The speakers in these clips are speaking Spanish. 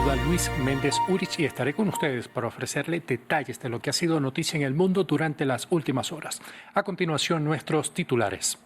saluda Luis Méndez Urich y estaré con ustedes para ofrecerle detalles de lo que ha sido noticia en el mundo durante las últimas horas. A continuación, nuestros titulares.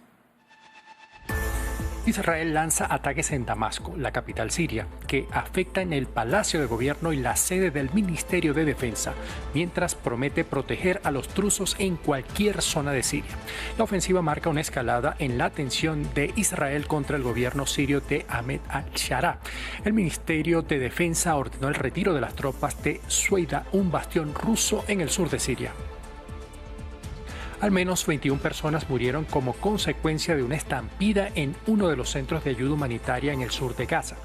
Israel lanza ataques en Damasco, la capital siria, que afectan el Palacio de Gobierno y la sede del Ministerio de Defensa, mientras promete proteger a los drusos en cualquier zona de Siria. La ofensiva marca una escalada en la tensión de Israel contra el gobierno sirio de Ahmed al-Shara. El Ministerio de Defensa ordenó el retiro de las tropas de Sueida, un bastión ruso en el sur de Siria. Al menos 21 personas murieron como consecuencia de una estampida en uno de los centros de ayuda humanitaria en el sur de Gaza.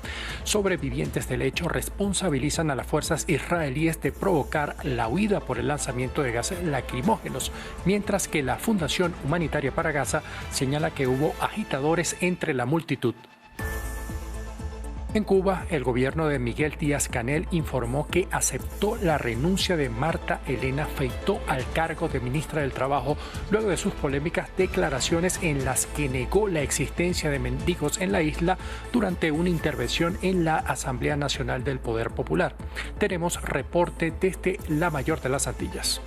Sobrevivientes del hecho responsabilizan a las fuerzas israelíes de provocar la huida por el lanzamiento de gases lacrimógenos, mientras que la Fundación Humanitaria para Gaza señala que hubo agitadores entre la multitud. En Cuba, el gobierno de Miguel Díaz-Canel informó que aceptó la renuncia de Marta Elena Feitó al cargo de ministra del Trabajo luego de sus polémicas declaraciones en las que negó la existencia de mendigos en la isla durante una intervención en la Asamblea Nacional del Poder Popular. Tenemos reporte desde la mayor de las Antillas.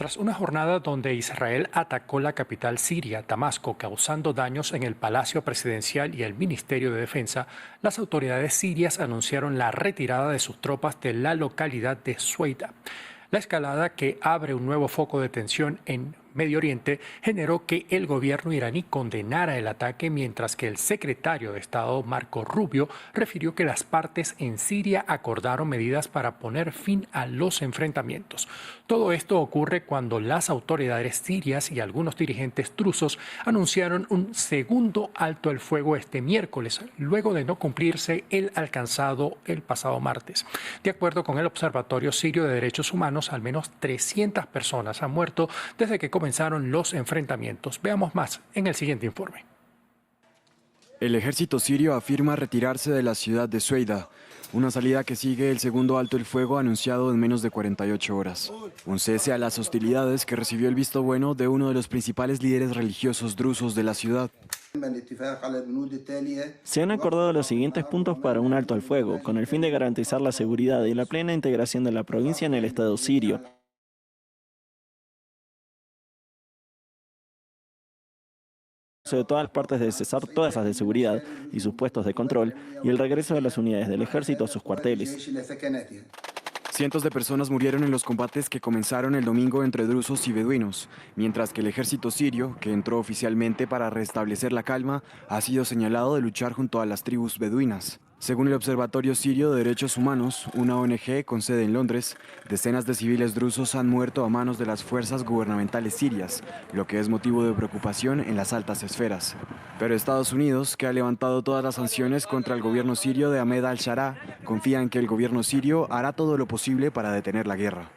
Tras una jornada donde Israel atacó la capital siria, Damasco, causando daños en el Palacio Presidencial y el Ministerio de Defensa, las autoridades sirias anunciaron la retirada de sus tropas de la localidad de Sueida. La escalada, que abre un nuevo foco de tensión en Medio Oriente, generó que el gobierno iraní condenara el ataque, mientras que el secretario de Estado, Marco Rubio, refirió que las partes en Siria acordaron medidas para poner fin a los enfrentamientos. Todo esto ocurre cuando las autoridades sirias y algunos dirigentes drusos anunciaron un segundo alto el fuego este miércoles, luego de no cumplirse el alcanzado el pasado martes. De acuerdo con el Observatorio Sirio de Derechos Humanos, al menos 300 personas han muerto desde que comenzaron los enfrentamientos. Veamos más en el siguiente informe. El ejército sirio afirma retirarse de la ciudad de Sueida, una salida que sigue el segundo alto el fuego anunciado en menos de 48 horas. Un cese a las hostilidades que recibió el visto bueno de uno de los principales líderes religiosos drusos de la ciudad. Se han acordado los siguientes puntos para un alto al fuego, con el fin de garantizar la seguridad y la plena integración de la provincia en el Estado sirio. De todas las partes de cesar todas las de seguridad y sus puestos de control y el regreso de las unidades del ejército a sus cuarteles. Cientos de personas murieron en los combates que comenzaron el domingo entre drusos y beduinos, mientras que el ejército sirio, que entró oficialmente para restablecer la calma, ha sido señalado de luchar junto a las tribus beduinas. Según el Observatorio Sirio de Derechos Humanos, una ONG con sede en Londres, decenas de civiles drusos han muerto a manos de las fuerzas gubernamentales sirias, lo que es motivo de preocupación en las altas esferas. Pero Estados Unidos, que ha levantado todas las sanciones contra el gobierno sirio de Ahmed al-Shara, confía en que el gobierno sirio hará todo lo posible para detener la guerra.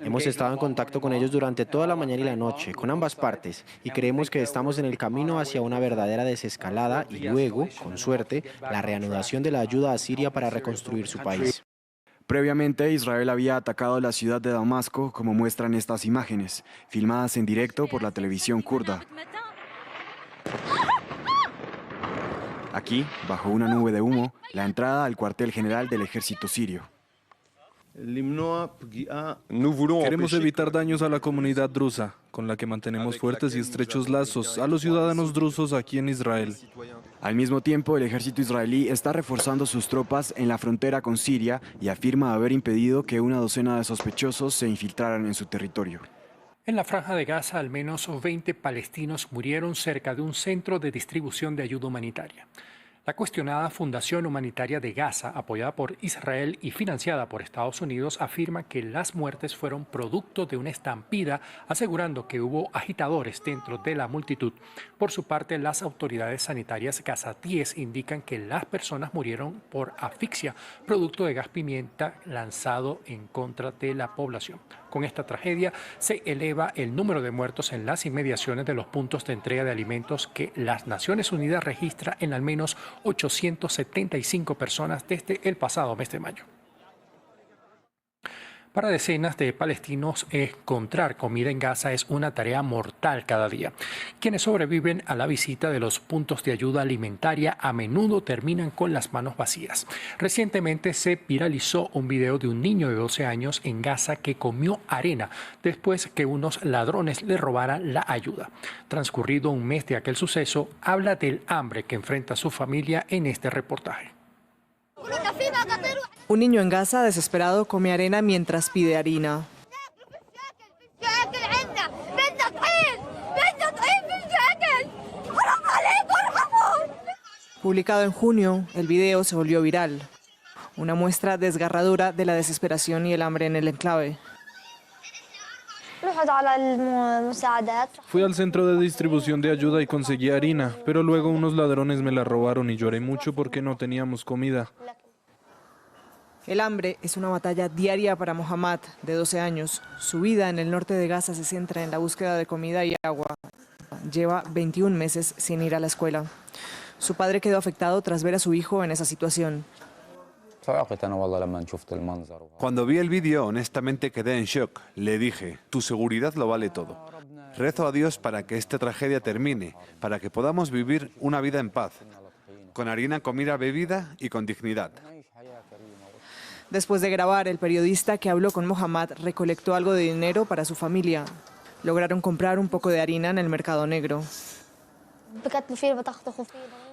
Hemos estado en contacto con ellos durante toda la mañana y la noche, con ambas partes, y creemos que estamos en el camino hacia una verdadera desescalada y luego, con suerte, la reanudación de la ayuda a Siria para reconstruir su país. Previamente, Israel había atacado la ciudad de Damasco, como muestran estas imágenes, filmadas en directo por la televisión kurda. Aquí, bajo una nube de humo, la entrada al cuartel general del ejército sirio. Queremos evitar daños a la comunidad drusa, con la que mantenemos fuertes y estrechos lazos, a los ciudadanos drusos aquí en Israel. Al mismo tiempo, el ejército israelí está reforzando sus tropas en la frontera con Siria y afirma haber impedido que una docena de sospechosos se infiltraran en su territorio. En la Franja de Gaza, al menos 20 palestinos murieron cerca de un centro de distribución de ayuda humanitaria. La cuestionada Fundación Humanitaria de Gaza, apoyada por Israel y financiada por Estados Unidos, afirma que las muertes fueron producto de una estampida, asegurando que hubo agitadores dentro de la multitud. Por su parte, las autoridades sanitarias gazatíes indican que las personas murieron por asfixia, producto de gas pimienta lanzado en contra de la población. Con esta tragedia se eleva el número de muertos en las inmediaciones de los puntos de entrega de alimentos que las Naciones Unidas registra en al menos 875 personas desde el pasado mes de mayo. Para decenas de palestinos, encontrar comida en Gaza es una tarea mortal cada día. Quienes sobreviven a la visita de los puntos de ayuda alimentaria a menudo terminan con las manos vacías. Recientemente se viralizó un video de un niño de 12 años en Gaza que comió arena después que unos ladrones le robaran la ayuda. Transcurrido un mes de aquel suceso, habla del hambre que enfrenta su familia en este reportaje. Un niño en Gaza desesperado come arena mientras pide harina. Publicado en junio, el video se volvió viral. Una muestra desgarradora de la desesperación y el hambre en el enclave. Fui al centro de distribución de ayuda y conseguí harina, pero luego unos ladrones me la robaron y lloré mucho porque no teníamos comida. El hambre es una batalla diaria para Mohammad, de 12 años. Su vida en el norte de Gaza se centra en la búsqueda de comida y agua. Lleva 21 meses sin ir a la escuela. Su padre quedó afectado tras ver a su hijo en esa situación. Cuando vi el vídeo, honestamente quedé en shock. Le dije, tu seguridad lo vale todo. Rezo a Dios para que esta tragedia termine, para que podamos vivir una vida en paz, con harina, comida, bebida y con dignidad. Después de grabar, el periodista que habló con Mohammad recolectó algo de dinero para su familia. Lograron comprar un poco de harina en el mercado negro.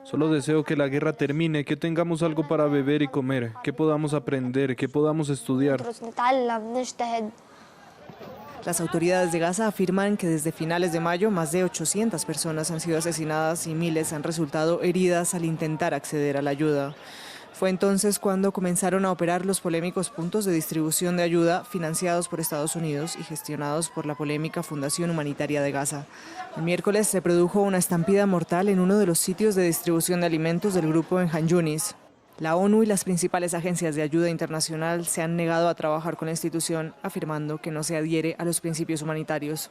Solo deseo que la guerra termine, que tengamos algo para beber y comer, que podamos aprender, que podamos estudiar. Las autoridades de Gaza afirman que desde finales de mayo más de 800 personas han sido asesinadas y miles han resultado heridas al intentar acceder a la ayuda. Fue entonces cuando comenzaron a operar los polémicos puntos de distribución de ayuda financiados por Estados Unidos y gestionados por la polémica Fundación Humanitaria de Gaza. El miércoles se produjo una estampida mortal en uno de los sitios de distribución de alimentos del grupo en Han Yunis. La ONU y las principales agencias de ayuda internacional se han negado a trabajar con la institución, afirmando que no se adhiere a los principios humanitarios.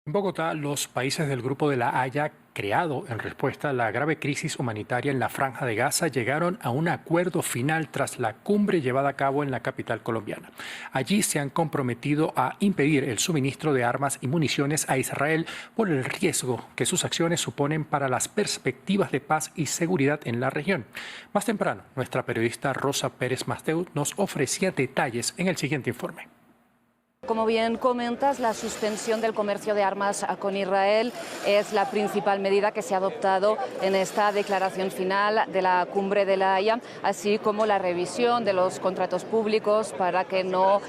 En Bogotá, los países del Grupo de la Haya, creado en respuesta a la grave crisis humanitaria en la Franja de Gaza, llegaron a un acuerdo final tras la cumbre llevada a cabo en la capital colombiana. Allí se han comprometido a impedir el suministro de armas y municiones a Israel por el riesgo que sus acciones suponen para las perspectivas de paz y seguridad en la región. Más temprano, nuestra periodista Rosa Pérez Masteu nos ofrecía detalles en el siguiente informe. Como bien comentas, la suspensión del comercio de armas con Israel es la principal medida que se ha adoptado en esta declaración final de la Cumbre de la Haya, así como la revisión de los contratos públicos para que no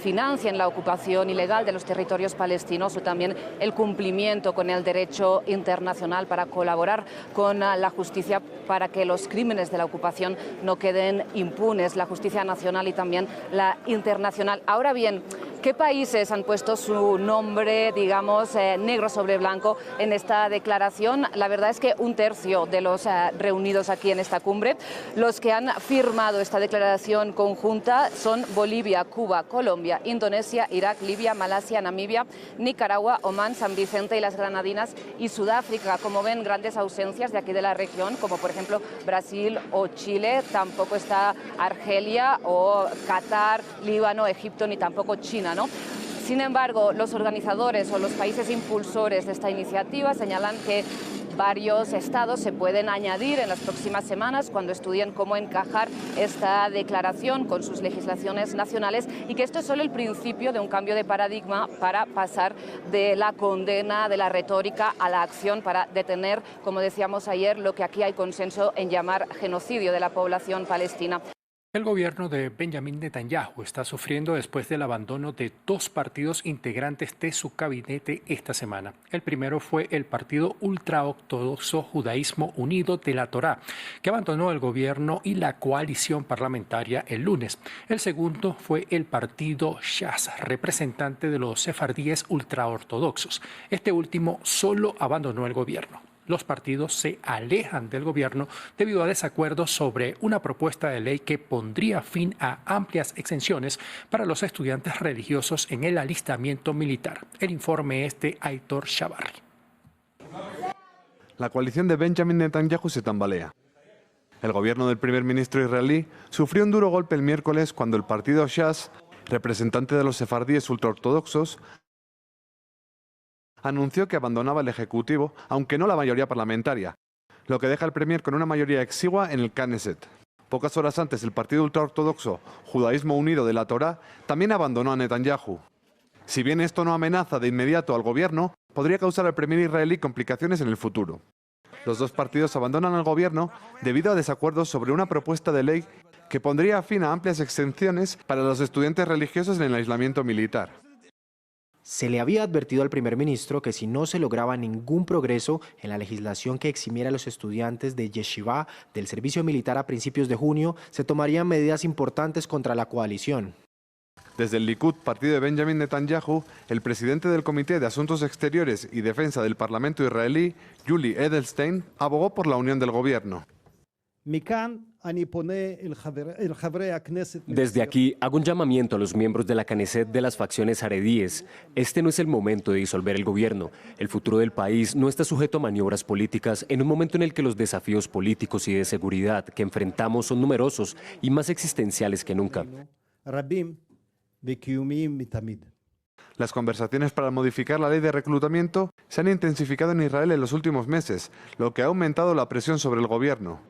financien la ocupación ilegal de los territorios palestinos, o también el cumplimiento con el derecho internacional para colaborar con la justicia para que los crímenes de la ocupación no queden impunes, la justicia nacional y también la internacional. Ahora bien, ¿qué países han puesto su nombre, digamos, negro sobre blanco en esta declaración? La verdad es que un tercio de los reunidos aquí en esta cumbre, los que han firmado esta declaración conjunta son Bolivia, Cuba, Colombia, Indonesia, Irak, Libia, Malasia, Namibia, Nicaragua, Omán, San Vicente y las Granadinas y Sudáfrica. Como ven, grandes ausencias de aquí de la región, como por ejemplo Brasil o Chile. Tampoco está Argelia o Qatar, Líbano, Egipto, ni tampoco China, ¿no? Sin embargo, los organizadores o los países impulsores de esta iniciativa señalan que varios estados se pueden añadir en las próximas semanas cuando estudien cómo encajar esta declaración con sus legislaciones nacionales, y que esto es solo el principio de un cambio de paradigma para pasar de la condena, de la retórica, a la acción para detener, como decíamos ayer, lo que aquí hay consenso en llamar genocidio de la población palestina. El gobierno de Benjamin Netanyahu está sufriendo después del abandono de dos partidos integrantes de su gabinete esta semana. El primero fue el partido ultraortodoxo Judaísmo Unido de la Torá, que abandonó el gobierno y la coalición parlamentaria el lunes. El segundo fue el partido Shas, representante de los sefardíes ultraortodoxos. Este último solo abandonó el gobierno. Los partidos se alejan del gobierno debido a desacuerdos sobre una propuesta de ley que pondría fin a amplias exenciones para los estudiantes religiosos en el alistamiento militar. El informe es de Aitor Chavarri. La coalición de Benjamin Netanyahu se tambalea. El gobierno del primer ministro israelí sufrió un duro golpe el miércoles cuando el partido Shas, representante de los sefardíes ultraortodoxos, anunció que abandonaba el Ejecutivo, aunque no la mayoría parlamentaria, lo que deja al Premier con una mayoría exigua en el Knesset. Pocas horas antes, el partido ultraortodoxo Judaísmo Unido de la Torá también abandonó a Netanyahu. Si bien esto no amenaza de inmediato al gobierno, podría causar al Premier israelí complicaciones en el futuro. Los dos partidos abandonan el gobierno debido a desacuerdos sobre una propuesta de ley que pondría fin a amplias exenciones para los estudiantes religiosos en el aislamiento militar. Se le había advertido al primer ministro que si no se lograba ningún progreso en la legislación que eximiera a los estudiantes de yeshiva del servicio militar a principios de junio, se tomarían medidas importantes contra la coalición. Desde el Likud, partido de Benjamin Netanyahu, el presidente del Comité de Asuntos Exteriores y Defensa del Parlamento israelí, Yuli Edelstein, abogó por la unión del gobierno. Desde aquí hago un llamamiento a los miembros de la Knesset de las facciones haredíes. Este no es el momento de disolver el gobierno. El futuro del país no está sujeto a maniobras políticas en un momento en el que los desafíos políticos y de seguridad que enfrentamos son numerosos y más existenciales que nunca. Las conversaciones para modificar la ley de reclutamiento se han intensificado en Israel en los últimos meses, lo que ha aumentado la presión sobre el gobierno.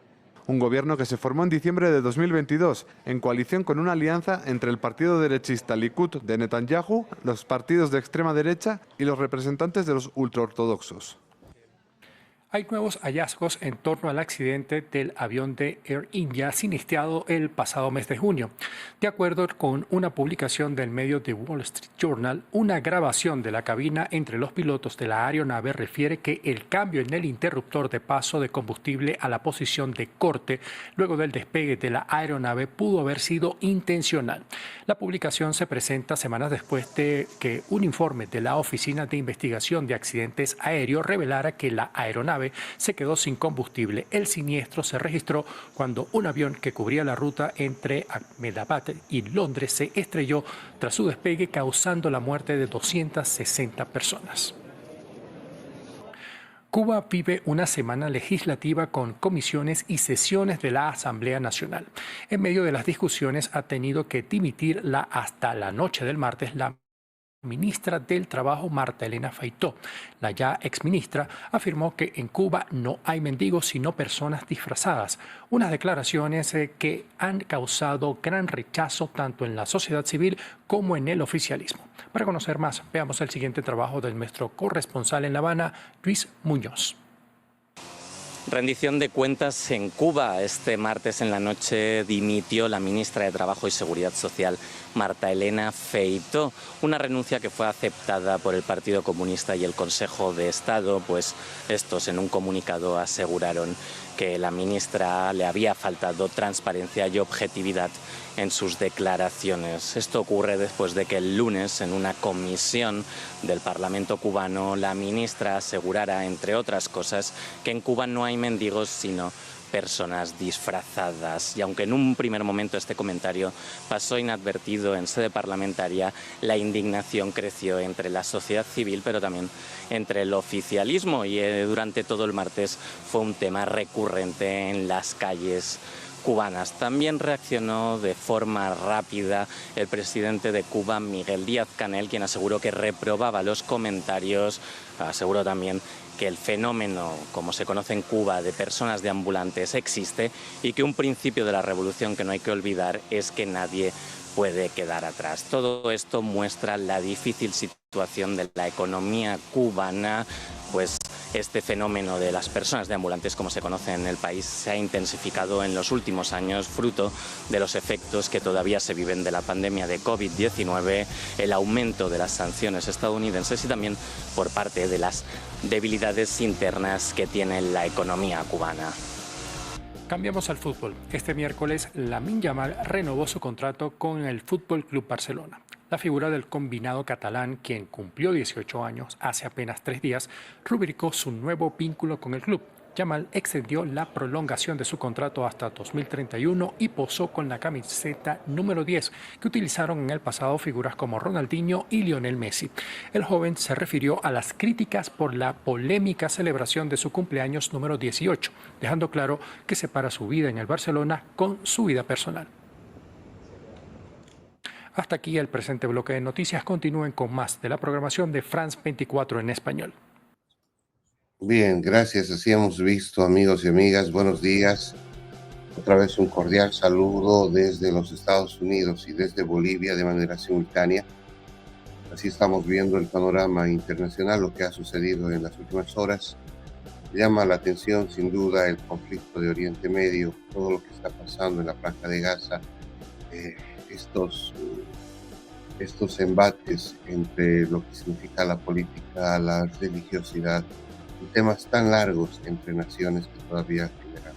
Un gobierno que se formó en diciembre de 2022, en coalición con una alianza entre el partido derechista Likud de Netanyahu, los partidos de extrema derecha y los representantes de los ultraortodoxos. Hay nuevos hallazgos en torno al accidente del avión de Air India sinistrado el pasado mes de junio. De acuerdo con una publicación del medio The Wall Street Journal, una grabación de la cabina entre los pilotos de la aeronave refiere que el cambio en el interruptor de paso de combustible a la posición de corte luego del despegue de la aeronave pudo haber sido intencional. La publicación se presenta semanas después de que un informe de la Oficina de Investigación de Accidentes Aéreos revelara que la aeronave se quedó sin combustible. El siniestro se registró cuando un avión que cubría la ruta entre Ahmedabad y Londres se estrelló tras su despegue, causando la muerte de 260 personas. Cuba vive una semana legislativa con comisiones y sesiones de la Asamblea Nacional. En medio de las discusiones ha tenido que dimitir hasta la noche del martes la ministra del Trabajo, Marta Elena Feitó. La ya exministra afirmó que en Cuba no hay mendigos sino personas disfrazadas, unas declaraciones que han causado gran rechazo tanto en la sociedad civil como en el oficialismo. Para conocer más, veamos el siguiente trabajo del nuestro corresponsal en La Habana, Luis Muñoz. Rendición de cuentas en Cuba. Este martes en la noche dimitió la ministra de Trabajo y Seguridad Social, Marta Elena Feitó. Una renuncia que fue aceptada por el Partido Comunista y el Consejo de Estado, pues estos en un comunicado aseguraron que la ministra le había faltado transparencia y objetividad en sus declaraciones. Esto ocurre después de que el lunes, en una comisión del Parlamento cubano, la ministra asegurara, entre otras cosas, que en Cuba no hay mendigos sino personas disfrazadas. Y aunque en un primer momento este comentario pasó inadvertido en sede parlamentaria, la indignación creció entre la sociedad civil, pero también entre el oficialismo, y durante todo el martes fue un tema recurrente en las calles cubanas. También reaccionó de forma rápida el presidente de Cuba, Miguel Díaz-Canel, quien aseguró que reprobaba los comentarios, aseguró también que el fenómeno, como se conoce en Cuba, de personas deambulantes existe y que un principio de la revolución que no hay que olvidar es que nadie puede quedar atrás. Todo esto muestra la difícil situación de la economía cubana, pues este fenómeno de las personas deambulantes, como se conoce en el país, se ha intensificado en los últimos años, fruto de los efectos que todavía se viven de la pandemia de COVID-19, el aumento de las sanciones estadounidenses y también por parte de las debilidades internas que tiene la economía cubana. Cambiamos al fútbol. Este miércoles, Lamine Yamal renovó su contrato con el Fútbol Club Barcelona. La figura del combinado catalán, quien cumplió 18 años hace apenas 3 días, rubricó su nuevo vínculo con el club. Yamal extendió la prolongación de su contrato hasta 2031 y posó con la camiseta número 10 que utilizaron en el pasado figuras como Ronaldinho y Lionel Messi. El joven se refirió a las críticas por la polémica celebración de su cumpleaños número 18, dejando claro que separa su vida en el Barcelona con su vida personal. Hasta aquí el presente bloque de noticias. Continúen con más de la programación de France 24 en español. Bien, gracias. Así hemos visto, amigos y amigas. Buenos días. Otra vez un cordial saludo desde los Estados Unidos y desde Bolivia de manera simultánea. Así estamos viendo el panorama internacional, lo que ha sucedido en las últimas horas. Llama la atención, sin duda, el conflicto de Oriente Medio, todo lo que está pasando en la Franja de Gaza, estos embates entre lo que significa la política, la religiosidad, y temas tan largos entre naciones que todavía generan.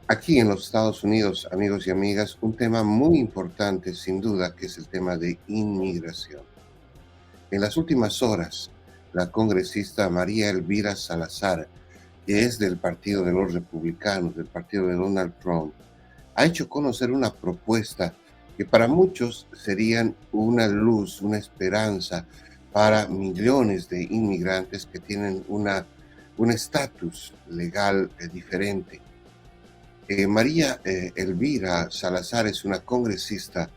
Aquí en los Estados Unidos, amigos y amigas, un tema muy importante, sin duda, que es el tema de inmigración. En las últimas horas, la congresista María Elvira Salazar, que es del Partido de los Republicanos, del partido de Donald Trump, ha hecho conocer una propuesta que para muchos serían una luz, una esperanza para millones de inmigrantes que tienen un estatus legal diferente. María Elvira Salazar es una congresista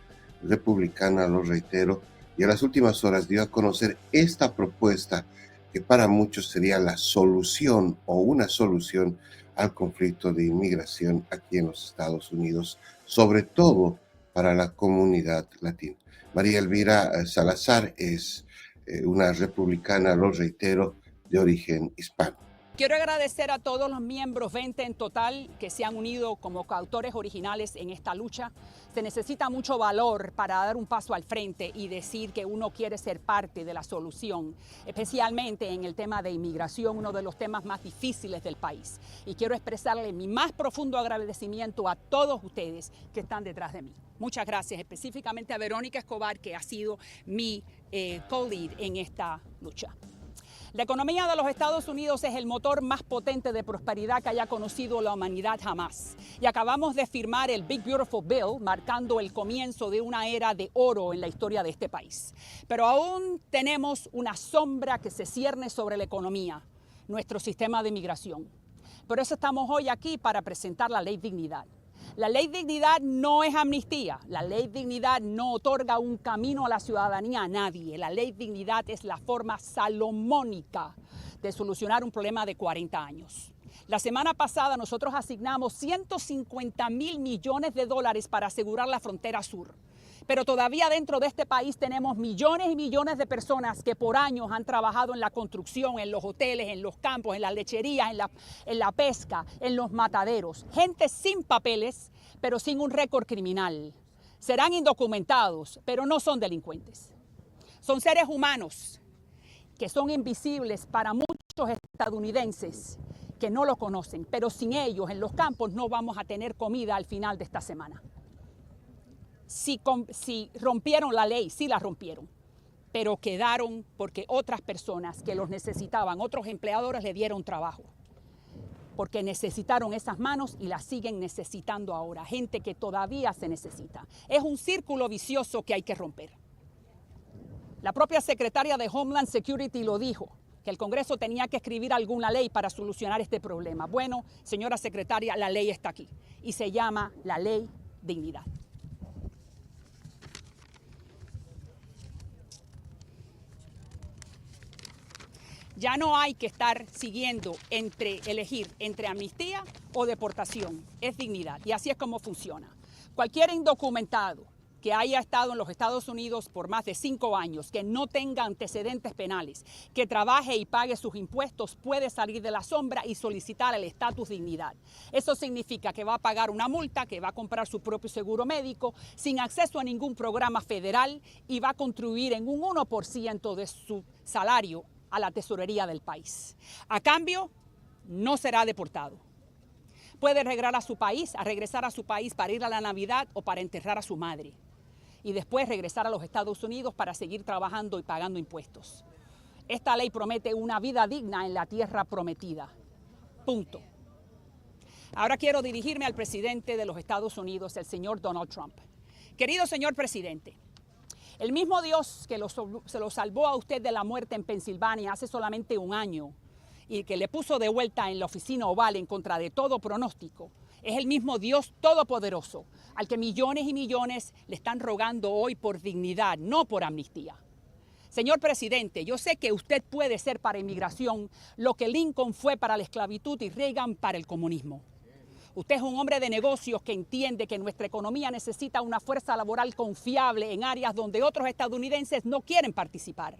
republicana, lo reitero, y en las últimas horas dio a conocer esta propuesta que para muchos sería la solución o una solución al conflicto de inmigración aquí en los Estados Unidos, sobre todo para la comunidad latina. María Elvira Salazar es una republicana, lo reitero, de origen hispano. Quiero agradecer a todos los miembros, 20 en total, que se han unido como coautores originales en esta lucha. Se necesita mucho valor para dar un paso al frente y decir que uno quiere ser parte de la solución, especialmente en el tema de inmigración, uno de los temas más difíciles del país. Y quiero expresarle mi más profundo agradecimiento a todos ustedes que están detrás de mí. Muchas gracias, específicamente a Verónica Escobar, que ha sido mi co-lead en esta lucha. La economía de los Estados Unidos es el motor más potente de prosperidad que haya conocido la humanidad jamás. Y acabamos de firmar el Big Beautiful Bill, marcando el comienzo de una era de oro en la historia de este país. Pero aún tenemos una sombra que se cierne sobre la economía, nuestro sistema de inmigración. Por eso estamos hoy aquí para presentar la Ley Dignidad. La Ley Dignidad no es amnistía. La Ley Dignidad no otorga un camino a la ciudadanía a nadie. La Ley Dignidad es la forma salomónica de solucionar un problema de 40 años. La semana pasada nosotros asignamos 150.000 millones de dólares para asegurar la frontera sur. Pero todavía dentro de este país tenemos millones y millones de personas que por años han trabajado en la construcción, en los hoteles, en los campos, en las lecherías, en la pesca, en los mataderos. Gente sin papeles, pero sin un récord criminal. Serán indocumentados, pero no son delincuentes. Son seres humanos que son invisibles para muchos estadounidenses que no lo conocen, pero sin ellos en los campos no vamos a tener comida al final de esta semana. Si rompieron la ley, sí la rompieron, pero quedaron porque otras personas que los necesitaban, otros empleadores le dieron trabajo, porque necesitaron esas manos y las siguen necesitando ahora, gente que todavía se necesita. Es un círculo vicioso que hay que romper. La propia secretaria de Homeland Security lo dijo, que el Congreso tenía que escribir alguna ley para solucionar este problema. Bueno, señora secretaria, la ley está aquí y se llama la Ley Dignidad. Ya no hay que estar siguiendo elegir entre amnistía o deportación. Es dignidad y así es como funciona. Cualquier indocumentado que haya estado en los Estados Unidos por más de 5 años, que no tenga antecedentes penales, que trabaje y pague sus impuestos, puede salir de la sombra y solicitar el estatus dignidad. Eso significa que va a pagar una multa, que va a comprar su propio seguro médico, sin acceso a ningún programa federal y va a contribuir en un 1% de su salario a la tesorería del país. A cambio, no será deportado. Puede regresar a su país para ir a la Navidad o para enterrar a su madre. Y después regresar a los Estados Unidos para seguir trabajando y pagando impuestos. Esta ley promete una vida digna en la tierra prometida. Punto. Ahora quiero dirigirme al presidente de los Estados Unidos, el señor Donald Trump. Querido señor presidente, el mismo Dios que se lo salvó a usted de la muerte en Pensilvania hace solamente un año y que le puso de vuelta en la oficina oval en contra de todo pronóstico, es el mismo Dios todopoderoso al que millones y millones le están rogando hoy por dignidad, no por amnistía. Señor presidente, yo sé que usted puede ser para inmigración lo que Lincoln fue para la esclavitud y Reagan para el comunismo. Usted es un hombre de negocios que entiende que nuestra economía necesita una fuerza laboral confiable en áreas donde otros estadounidenses no quieren participar.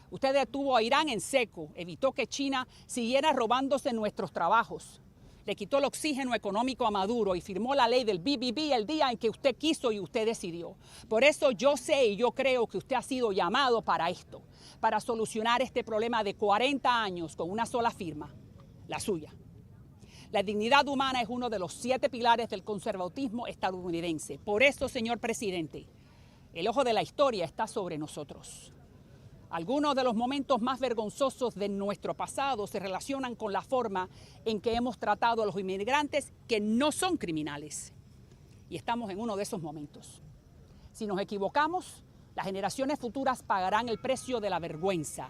Usted detuvo a Irán en seco, evitó que China siguiera robándose nuestros trabajos. Le quitó el oxígeno económico a Maduro y firmó la ley del BBB el día en que usted quiso y usted decidió. Por eso yo sé y yo creo que usted ha sido llamado para esto, para solucionar este problema de 40 años con una sola firma, la suya. La dignidad humana es uno de los 7 pilares del conservadurismo estadounidense. Por eso, señor presidente, el ojo de la historia está sobre nosotros. Algunos de los momentos más vergonzosos de nuestro pasado se relacionan con la forma en que hemos tratado a los inmigrantes que no son criminales. Y estamos en uno de esos momentos. Si nos equivocamos, las generaciones futuras pagarán el precio de la vergüenza.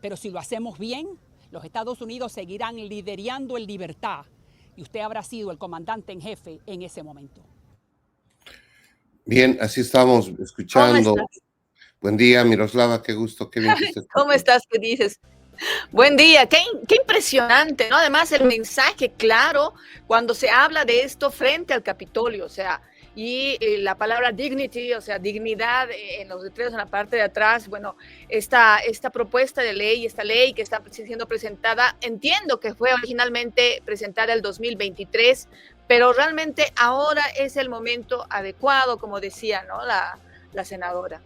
Pero si lo hacemos bien, los Estados Unidos seguirán liderando en libertad. Y usted habrá sido el comandante en jefe en ese momento. Bien, así estamos escuchando. Buen día, Miroslava, qué gusto, qué bien que estés. ¿Cómo estás? ¿Qué dices? Buen día, qué impresionante, ¿no? Además, el mensaje claro cuando se habla de esto frente al Capitolio, o sea, y la palabra dignity, o sea, dignidad en los letreros en la parte de atrás. Bueno, esta propuesta de ley, esta ley que está siendo presentada, entiendo que fue originalmente presentada el 2023, pero realmente ahora es el momento adecuado, como decía, ¿no? La senadora.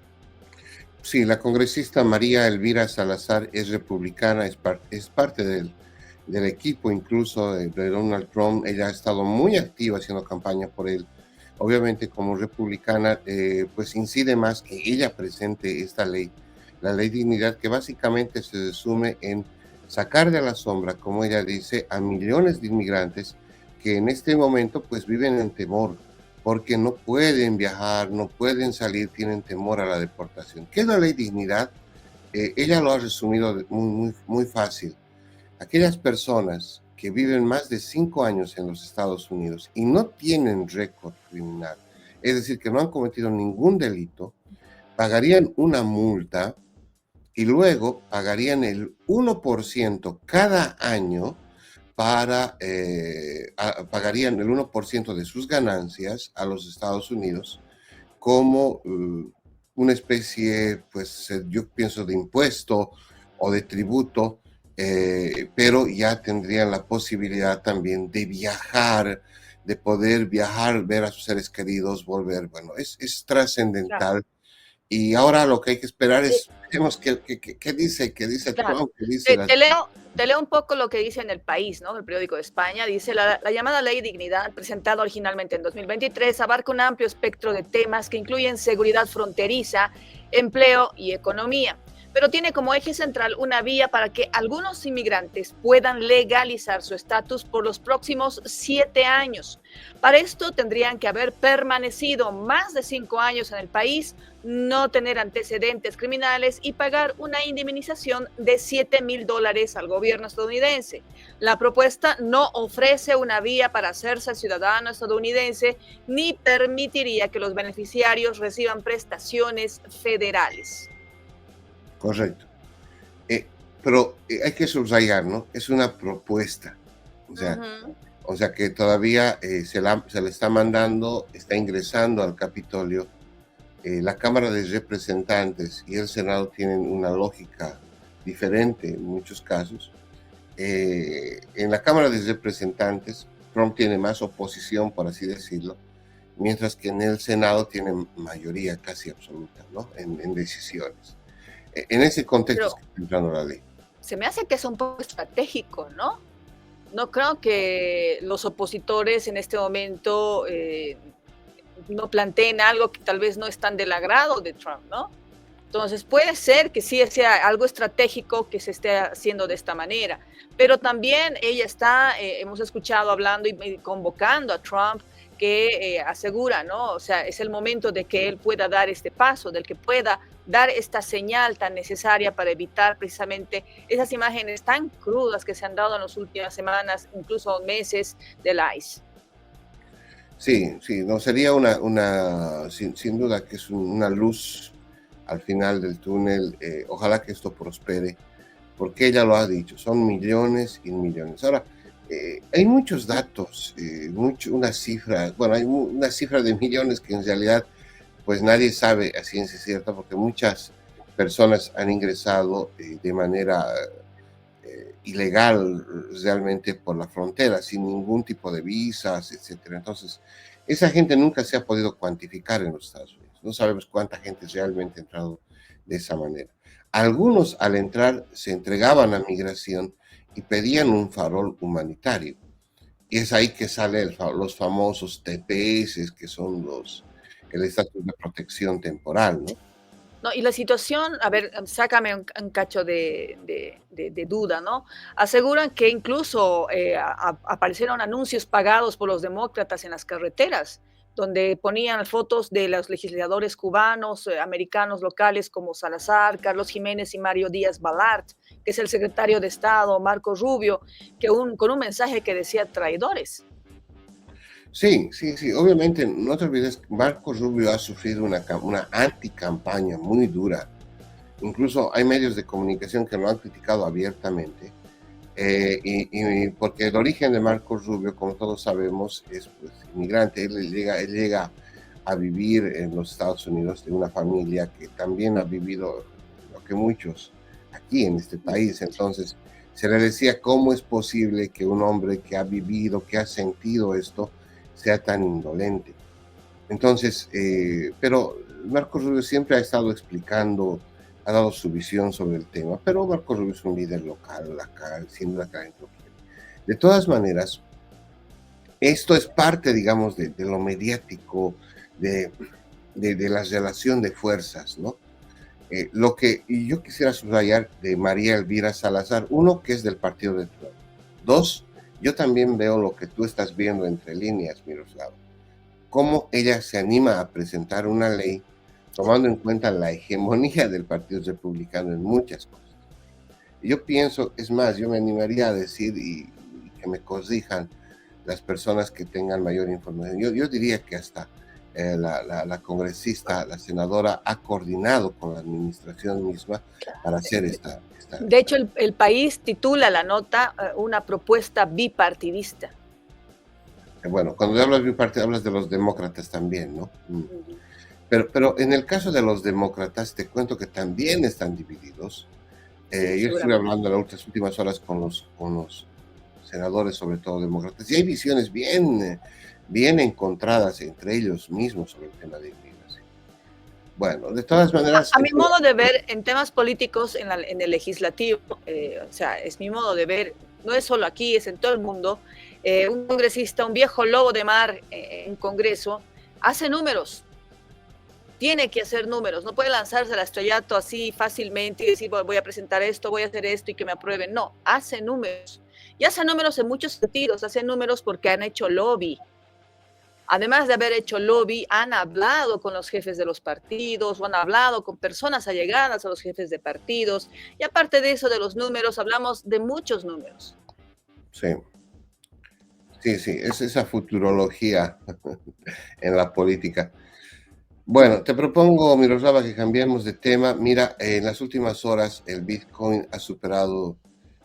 Sí, la congresista María Elvira Salazar es republicana, es parte del equipo incluso de Donald Trump. Ella ha estado muy activa haciendo campaña por él. Obviamente como republicana, pues incide más que ella presente esta ley, la ley dignidad, que básicamente se resume en sacar de la sombra, como ella dice, a millones de inmigrantes que en este momento pues viven en temor, porque no pueden viajar, no pueden salir, tienen temor a la deportación. ¿Qué es la ley dignidad? Ella lo ha resumido muy fácil. Aquellas personas que viven más de 5 años en los Estados Unidos y no tienen récord criminal, es decir, que no han cometido ningún delito, pagarían una multa y luego pagarían el 1% cada año pagarían el 1% de sus ganancias a los Estados Unidos como una especie, pues yo pienso, de impuesto o de tributo, pero ya tendrían la posibilidad también de viajar, de poder viajar, ver a sus seres queridos, volver. Bueno, es trascendental. Claro. Y ahora lo que hay que esperar es, veremos qué dice claro. Trump, qué dice Te leo un poco lo que dice en El País, ¿no? El periódico de España. Dice, la llamada Ley Dignidad, presentada originalmente en 2023, abarca un amplio espectro de temas que incluyen seguridad fronteriza, empleo y economía, pero tiene como eje central una vía para que algunos inmigrantes puedan legalizar su estatus por los próximos 7 años. Para esto tendrían que haber permanecido más de 5 años en el país, no tener antecedentes criminales y pagar una indemnización de $7,000 al gobierno estadounidense. La propuesta no ofrece una vía para hacerse ciudadano estadounidense ni permitiría que los beneficiarios reciban prestaciones federales. Correcto. Pero hay que subrayar, ¿no? Es una propuesta. O sea que todavía se le está mandando, está ingresando al Capitolio. La Cámara de Representantes y el Senado tienen una lógica diferente en muchos casos. En la Cámara de Representantes, Trump tiene más oposición, por así decirlo, mientras que en el Senado tiene mayoría casi absoluta, ¿no? En decisiones. En ese contexto está entrando la ley. Se me hace que es un poco estratégico, ¿no? No creo que los opositores en este momento no planteen algo que tal vez no es tan del agrado de Trump, ¿no? Entonces puede ser que sí sea algo estratégico que se esté haciendo de esta manera, pero también ella está, hemos escuchado hablando y convocando a Trump que asegura, ¿no? O sea, es el momento de que él pueda dar este paso, del que pueda dar esta señal tan necesaria para evitar precisamente esas imágenes tan crudas que se han dado en las últimas semanas, incluso meses del ICE. Sí, sí, no sería sin duda que es una luz al final del túnel. Ojalá que esto prospere, porque ella lo ha dicho, son millones y millones. Ahora, hay muchos datos, una cifra, bueno, hay una cifra de millones que en realidad pues nadie sabe a ciencia cierta, porque muchas personas han ingresado de manera ilegal realmente por la frontera, sin ningún tipo de visas, etcétera. Entonces, esa gente nunca se ha podido cuantificar en los Estados Unidos. No sabemos cuánta gente realmente ha entrado de esa manera. Algunos al entrar se entregaban a migración y pedían un farol humanitario. Y es ahí que salen los famosos TPS, que son el estatus de protección temporal, ¿no? No, y la situación, a ver, sácame un cacho de duda, ¿no? Aseguran que incluso aparecieron anuncios pagados por los demócratas en las carreteras, donde ponían fotos de los legisladores cubanos, americanos locales como Salazar, Carlos Jiménez y Mario Díaz Balart, que es el secretario de Estado, Marco Rubio, con un mensaje que decía traidores. Sí, sí, sí. Obviamente, no te olvides, Marco Rubio ha sufrido una anticampaña muy dura. Incluso hay medios de comunicación que lo han criticado abiertamente. Y porque el origen de Marco Rubio, como todos sabemos, es pues, inmigrante. Él llega a vivir en los Estados Unidos de una familia que también ha vivido lo que muchos aquí en este país. Entonces, se le decía cómo es posible que un hombre que ha vivido, que ha sentido esto, sea tan indolente. Entonces, pero Marco Rubio siempre ha estado explicando, ha dado su visión sobre el tema, pero Marco Rubio es un líder local, acá, siendo acá en Turquía. De todas maneras, esto es parte, digamos, de lo mediático, de la relación de fuerzas, ¿no? Lo que yo quisiera subrayar de María Elvira Salazar, uno, que es del partido de Trump. Dos, yo también veo lo que tú estás viendo entre líneas, Miroslava. Cómo ella se anima a presentar una ley tomando en cuenta la hegemonía del Partido Republicano en muchas cosas. Yo pienso, es más, yo me animaría a decir, y que me corrijan las personas que tengan mayor información, yo diría que hasta la congresista, la senadora, ha coordinado con la administración misma para hacer esta. De hecho, el país titula la nota una propuesta bipartidista. Bueno, cuando hablas bipartidista, hablas de los demócratas también, ¿no? Pero en el caso de los demócratas, te cuento que también están divididos. Yo estuve hablando en las últimas horas con los senadores, sobre todo demócratas, y hay visiones bien encontradas entre ellos mismos sobre el tema de inmigración. Bueno, de todas maneras... A mi modo de ver, en temas políticos, en el legislativo, o sea, es mi modo de ver, no es solo aquí, es en todo el mundo, un congresista, un viejo lobo de mar en Congreso, hace números. Tiene que hacer números, no puede lanzarse al estrellato así fácilmente y decir, voy a presentar esto, voy a hacer esto y que me aprueben. No, hace números. Y hace números en muchos sentidos, hace números porque han hecho lobby. Además de haber hecho lobby, han hablado con los jefes de los partidos o han hablado con personas allegadas a los jefes de partidos. Y aparte de eso, de los números, hablamos de muchos números. Sí. Sí, sí, es esa futurología en la política. Bueno, te propongo, Miroslava, que cambiemos de tema. Mira, en las últimas horas el Bitcoin ha superado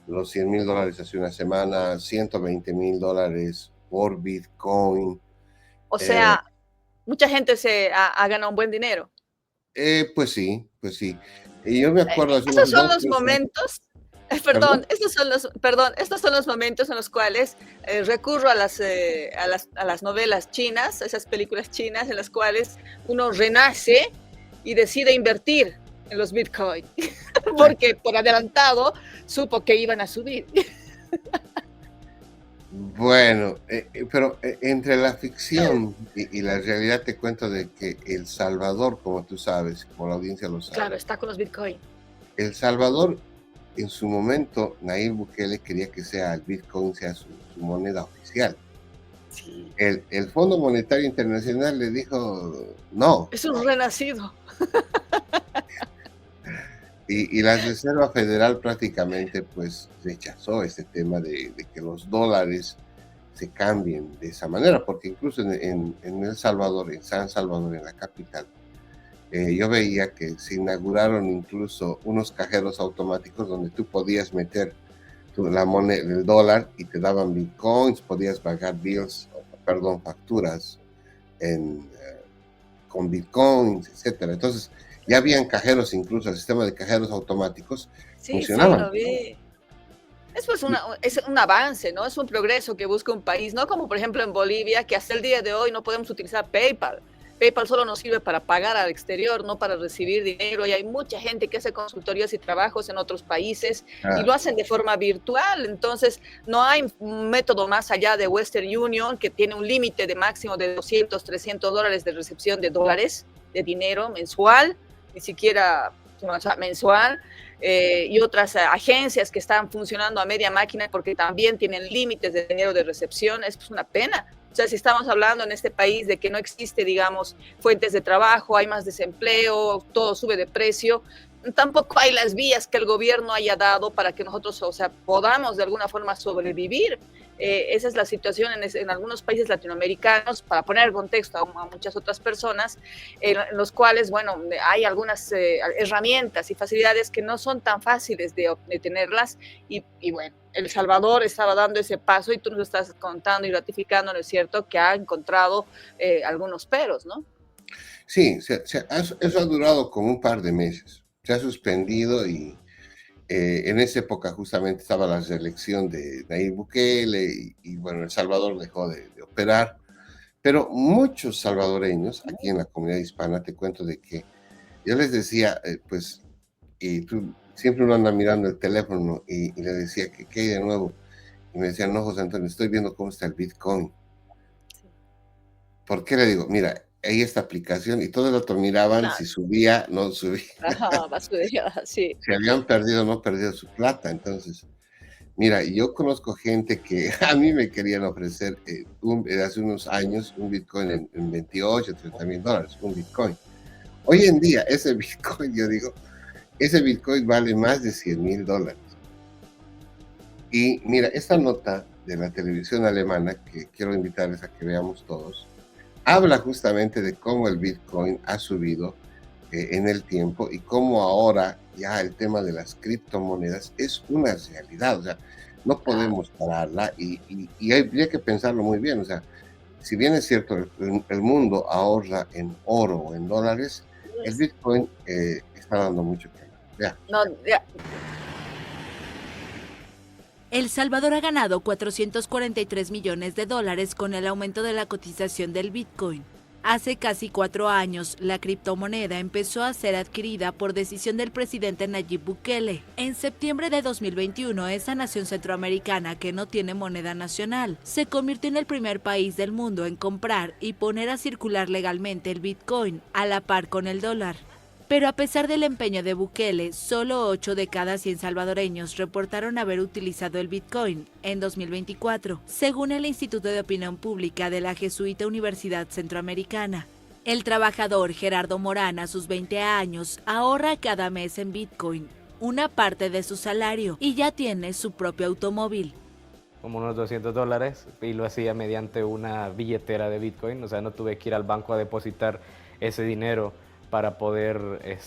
los $100,000 hace una semana, $120,000 por Bitcoin. O sea, mucha gente ha ganado un buen dinero. Pues sí, pues sí. Y yo me acuerdo... Esos son los momentos... estos son los momentos en los cuales recurro a las novelas chinas, esas películas chinas en las cuales uno renace y decide invertir en los Bitcoin, porque por adelantado supo que iban a subir. Bueno, pero entre la ficción y la realidad te cuento de que El Salvador, como tú sabes, como la audiencia lo Claro, sabe, está con los Bitcoin. El Salvador en su momento, Nayib Bukele quería que sea el Bitcoin sea su moneda oficial. Sí. El Fondo Monetario Internacional le dijo no. Es un renacido. Y la Reserva Federal prácticamente pues rechazó este tema de que los dólares se cambien de esa manera, porque incluso en El Salvador, en San Salvador, en la capital, yo veía que se inauguraron incluso unos cajeros automáticos donde tú podías meter la moneda, el dólar, y te daban bitcoins, podías pagar facturas con bitcoins, etcétera. Entonces, ya habían cajeros, incluso el sistema de cajeros automáticos Sí, funcionaban. lo vi. Es pues es un avance, ¿no? Es un progreso que busca un país, no como por ejemplo en Bolivia, que hasta el día de hoy no podemos utilizar PayPal. PayPal solo nos sirve para pagar al exterior, no para recibir dinero, y hay mucha gente que hace consultorías y trabajos en otros países y lo hacen de forma virtual. Entonces, no hay un método más allá de Western Union, que tiene un límite de máximo de $200, $300 de recepción de dólares, de dinero mensual, ni siquiera mensual. Y otras agencias que están funcionando a media máquina porque también tienen límites de dinero de recepción. Es pues una pena. O sea, si estamos hablando en este país de que no existe, digamos, fuentes de trabajo, hay más desempleo, todo sube de precio, tampoco hay las vías que el gobierno haya dado para que nosotros, o sea, podamos de alguna forma sobrevivir. Esa es la situación en algunos países latinoamericanos, para poner contexto a muchas otras personas, en los cuales, bueno, hay algunas herramientas y facilidades que no son tan fáciles de tenerlas, y bueno, El Salvador estaba dando ese paso y tú nos estás contando y ratificando, ¿no es cierto?, que ha encontrado algunos peros, ¿no? Sí, eso ha durado como un par de meses. Se ha suspendido y en esa época justamente estaba la reelección de Nayib Bukele y bueno, El Salvador dejó de operar. Pero muchos salvadoreños aquí en la comunidad hispana, te cuento de que yo les decía, pues, y tú, siempre uno anda mirando el teléfono y le decía, ¿qué hay de nuevo? Y me decían, no, José Antonio, estoy viendo cómo está el Bitcoin. ¿Por qué? Le digo, mira, hay esta aplicación, y todos el otro miraban Claro. si subía, no subía. Ajá, sí. Si habían perdido o no perdido su plata. Entonces, mira, yo conozco gente que a mí me querían ofrecer hace unos años un Bitcoin en 28, 30 mil dólares, un Bitcoin. Hoy en día, ese Bitcoin, yo digo, ese Bitcoin vale más de 100 mil dólares. Y mira, esta nota de la televisión alemana, que quiero invitarles a que veamos todos, habla justamente de cómo el Bitcoin ha subido en el tiempo y cómo ahora ya el tema de las criptomonedas es una realidad. O sea, no podemos pararla y hay que pensarlo muy bien. O sea, si bien es cierto, el mundo ahorra en oro o en dólares, el Bitcoin está dando mucho que hablar. No, ya. El Salvador ha ganado 443 millones de dólares con el aumento de la cotización del Bitcoin. Hace casi 4 años, la criptomoneda empezó a ser adquirida por decisión del presidente Nayib Bukele. En septiembre de 2021, esa nación centroamericana que no tiene moneda nacional se convirtió en el primer país del mundo en comprar y poner a circular legalmente el Bitcoin a la par con el dólar. Pero a pesar del empeño de Bukele, solo 8 de cada 100 salvadoreños reportaron haber utilizado el Bitcoin en 2024, según el Instituto de Opinión Pública de la Jesuita Universidad Centroamericana. El trabajador Gerardo Morán, a sus 20 años, ahorra cada mes en Bitcoin una parte de su salario y ya tiene su propio automóvil. Como unos $200, y lo hacía mediante una billetera de Bitcoin, o sea, no tuve que ir al banco a depositar ese dinero para poder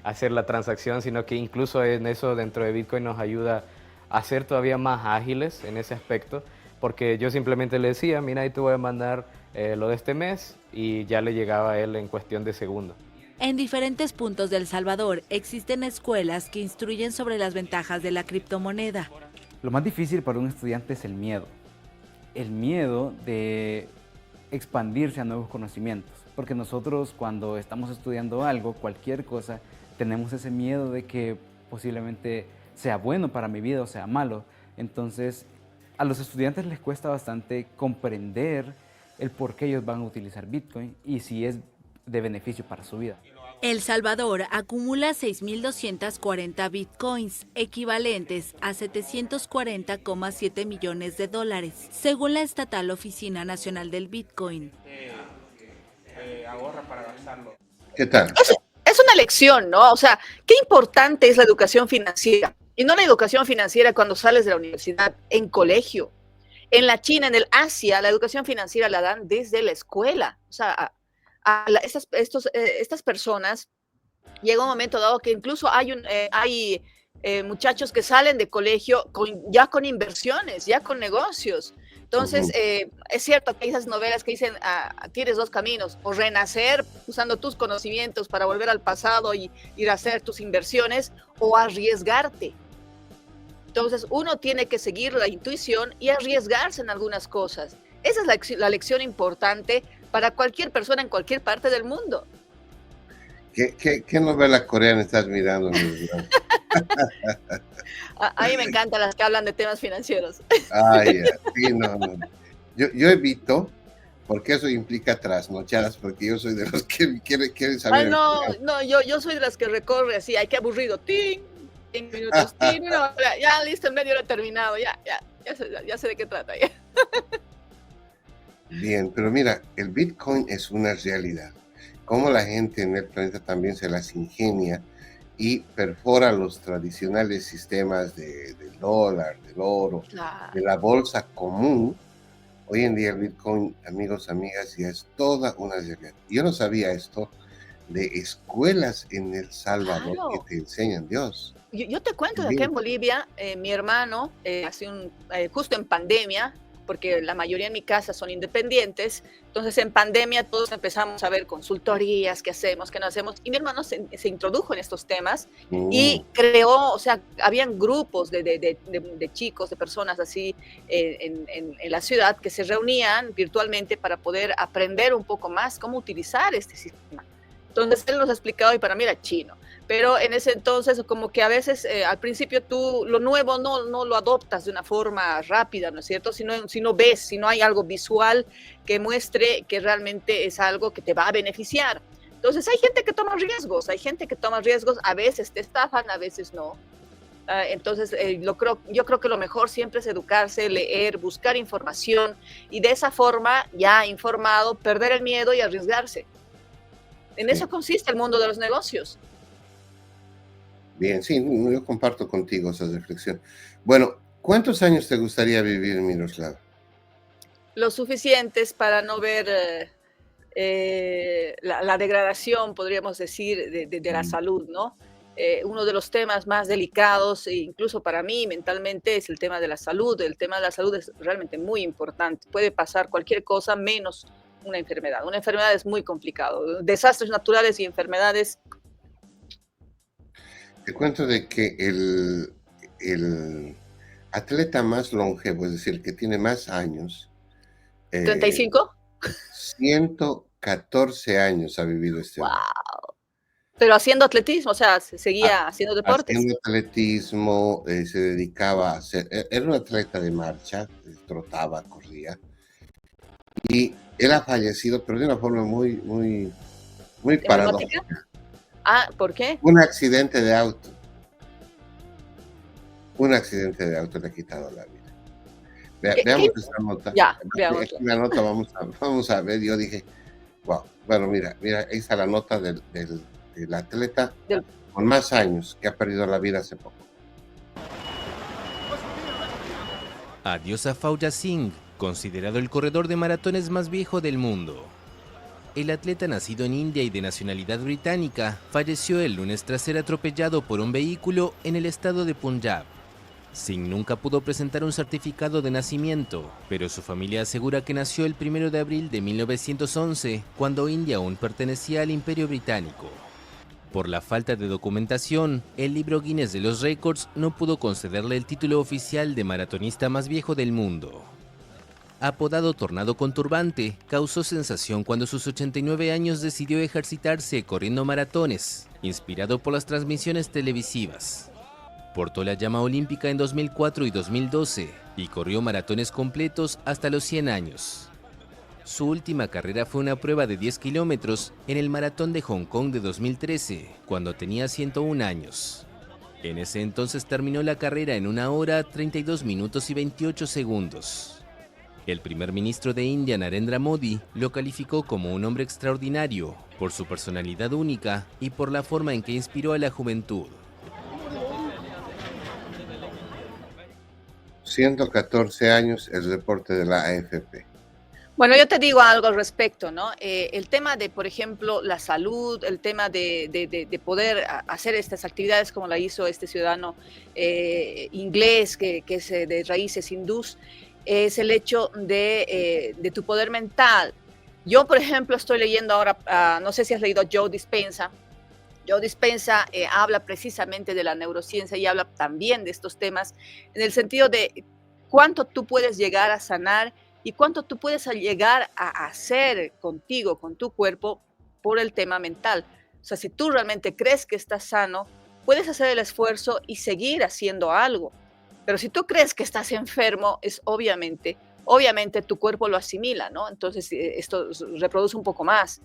hacer la transacción, sino que incluso en eso dentro de Bitcoin nos ayuda a ser todavía más ágiles en ese aspecto, porque yo simplemente le decía, mira, ahí te voy a mandar lo de este mes, y ya le llegaba a él en cuestión de segundos. En diferentes puntos de El Salvador existen escuelas que instruyen sobre las ventajas de la criptomoneda. Lo más difícil para un estudiante es el miedo de expandirse a nuevos conocimientos. Porque nosotros cuando estamos estudiando algo, cualquier cosa, tenemos ese miedo de que posiblemente sea bueno para mi vida o sea malo. Entonces, a los estudiantes les cuesta bastante comprender el por qué ellos van a utilizar Bitcoin y si es de beneficio para su vida. El Salvador acumula 6.240 bitcoins, equivalentes a 740,7 millones de dólares, según la estatal Oficina Nacional del Bitcoin. Ahorra para gastarlo. ¿Qué tal? Es una lección, ¿no? O sea, qué importante es la educación financiera. Y no la educación financiera cuando sales de la universidad, en colegio. En la China, en el Asia, la educación financiera la dan desde la escuela. O sea, estas personas, llega un momento dado que incluso hay muchachos que salen de colegio ya con inversiones, ya con negocios. Entonces, es cierto que hay esas novelas que dicen, tienes dos caminos, o renacer usando tus conocimientos para volver al pasado y ir a hacer tus inversiones, o arriesgarte. Entonces, uno tiene que seguir la intuición y arriesgarse en algunas cosas. Esa es la lección importante para cualquier persona en cualquier parte del mundo. ¿Qué novela coreana estás mirando? A mí me encantan las que hablan de temas financieros. Sí, no. Yo evito, porque eso implica trasnochadas, porque yo soy de los que quieren saber. Yo soy de las que recorre así, ay, qué aburrido, ¡ting! 5 minutos, ¡ting! Ya listo, en medio hora terminado, ya sé de qué trata. Ya. Bien, pero mira, el Bitcoin es una realidad. Cómo la gente en el planeta también se las ingenia y perfora los tradicionales sistemas del dólar, del oro, de la bolsa común. Hoy en día el Bitcoin, amigos, amigas, ya es toda una realidad. Yo no sabía esto de escuelas en El Salvador que te enseñan, Dios. Yo te cuento de acá en Bolivia, mi hermano, justo en pandemia, porque la mayoría en mi casa son independientes, entonces en pandemia todos empezamos a ver consultorías, qué hacemos, qué no hacemos, y mi hermano se introdujo en estos temas y creó, o sea, habían grupos de chicos, de personas así en la ciudad que se reunían virtualmente para poder aprender un poco más cómo utilizar este sistema. Entonces él nos ha explicado y para mí era chino. Pero en ese entonces, como que a veces al principio tú lo nuevo no lo adoptas de una forma rápida, ¿no es cierto? Si no ves, si no hay algo visual que muestre que realmente es algo que te va a beneficiar. Entonces hay gente que toma riesgos, a veces te estafan, a veces no. Entonces yo creo que lo mejor siempre es educarse, leer, buscar información y de esa forma, ya informado, perder el miedo y arriesgarse. En eso consiste el mundo de los negocios. Bien, sí, yo comparto contigo esa reflexión. Bueno, ¿cuántos años te gustaría vivir, Miroslava? Lo suficientes para no ver la degradación, podríamos decir, de la salud, ¿no? Uno de los temas más delicados, incluso para mí mentalmente, es el tema de la salud. El tema de la salud es realmente muy importante. Puede pasar cualquier cosa menos una enfermedad. Una enfermedad es muy complicado. Desastres naturales y enfermedades. Te cuento de que el atleta más longevo, es decir, que tiene más años. ¿35? 114 años ha vivido este hombre. ¡Wow! Pero haciendo atletismo, o sea, seguía haciendo deportes. Haciendo atletismo, se dedicaba a hacer. Era un atleta de marcha, trotaba, corría. Y él ha fallecido, pero de una forma muy paradójica. ¿Por qué? Un accidente de auto. Le ha quitado la vida. Veamos esta nota. Ya, veamos. La nota vamos a ver. Yo dije, wow. Bueno, mira, ahí está la nota del atleta con más años que ha perdido la vida hace poco. Adiós a Fauja Singh, considerado el corredor de maratones más viejo del mundo. El atleta nacido en India y de nacionalidad británica falleció el lunes tras ser atropellado por un vehículo en el estado de Punjab. Singh nunca pudo presentar un certificado de nacimiento, pero su familia asegura que nació el 1 de abril de 1911, cuando India aún pertenecía al Imperio Británico. Por la falta de documentación, el libro Guinness de los Récords no pudo concederle el título oficial de maratonista más viejo del mundo. Apodado Tornado con Turbante, causó sensación cuando a sus 89 años decidió ejercitarse corriendo maratones, inspirado por las transmisiones televisivas. Portó la llama olímpica en 2004 y 2012 y corrió maratones completos hasta los 100 años. Su última carrera fue una prueba de 10 kilómetros en el Maratón de Hong Kong de 2013, cuando tenía 101 años. En ese entonces terminó la carrera en 1 hora, 32 minutos y 28 segundos. El primer ministro de India, Narendra Modi, lo calificó como un hombre extraordinario por su personalidad única y por la forma en que inspiró a la juventud. 114 años, el reporte de la AFP. Bueno, yo te digo algo al respecto, ¿no? El tema de, por ejemplo, la salud, el tema de poder hacer estas actividades como la hizo este ciudadano inglés, que es de raíces hindús, es el hecho de tu poder mental. Yo, por ejemplo, estoy leyendo ahora, no sé si has leído Joe Dispenza. Joe Dispenza habla precisamente de la neurociencia y habla también de estos temas en el sentido de cuánto tú puedes llegar a sanar y cuánto tú puedes llegar a hacer contigo, con tu cuerpo, por el tema mental. O sea, si tú realmente crees que estás sano, puedes hacer el esfuerzo y seguir haciendo algo. Pero si tú crees que estás enfermo, es obviamente tu cuerpo lo asimila, ¿no? Entonces esto reproduce un poco más.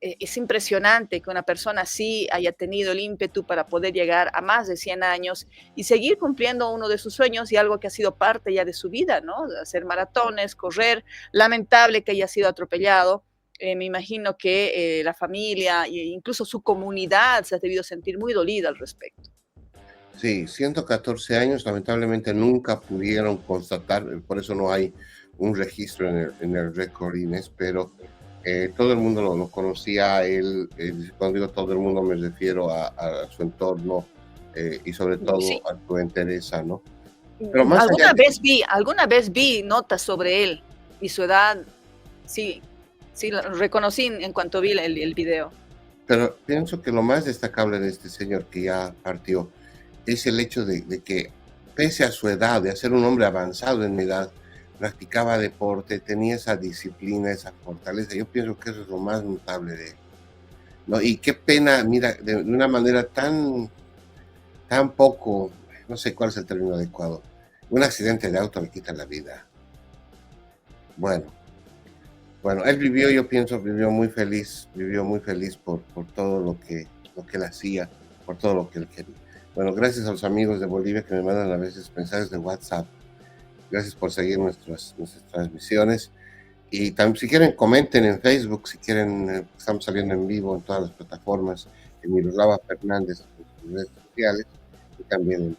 Es impresionante que una persona así haya tenido el ímpetu para poder llegar a más de 100 años y seguir cumpliendo uno de sus sueños y algo que ha sido parte ya de su vida, ¿no? Hacer maratones, correr. Lamentable que haya sido atropellado. Me imagino que la familia e incluso su comunidad se ha debido sentir muy dolida al respecto. Sí, 114 años, lamentablemente nunca pudieron constatar, por eso no hay un registro en el récord Guinness, pero todo el mundo lo conocía a él. Cuando digo todo el mundo me refiero a su entorno y sobre todo Sí. a su Teresa, ¿no? Pero más Alguna vez vi notas sobre él y su edad, sí, lo reconocí en cuanto vi el video. Pero pienso que lo más destacable de este señor que ya partió es el hecho de que, pese a su edad, de ser un hombre avanzado en edad, practicaba deporte, tenía esa disciplina, esa fortaleza. Yo pienso que eso es lo más notable de él, ¿no? Y qué pena, mira, de una manera tan poco, no sé cuál es el término adecuado, un accidente de auto le quita la vida. Bueno, él vivió, yo pienso, vivió muy feliz por todo lo que él hacía, por todo lo que él quería. Bueno, gracias a los amigos de Bolivia que me mandan a veces mensajes de WhatsApp. Gracias por seguir nuestras transmisiones. Y también, si quieren, comenten en Facebook, si quieren, estamos saliendo en vivo en todas las plataformas, en Miroslava Fernández, en sus redes sociales, y también en...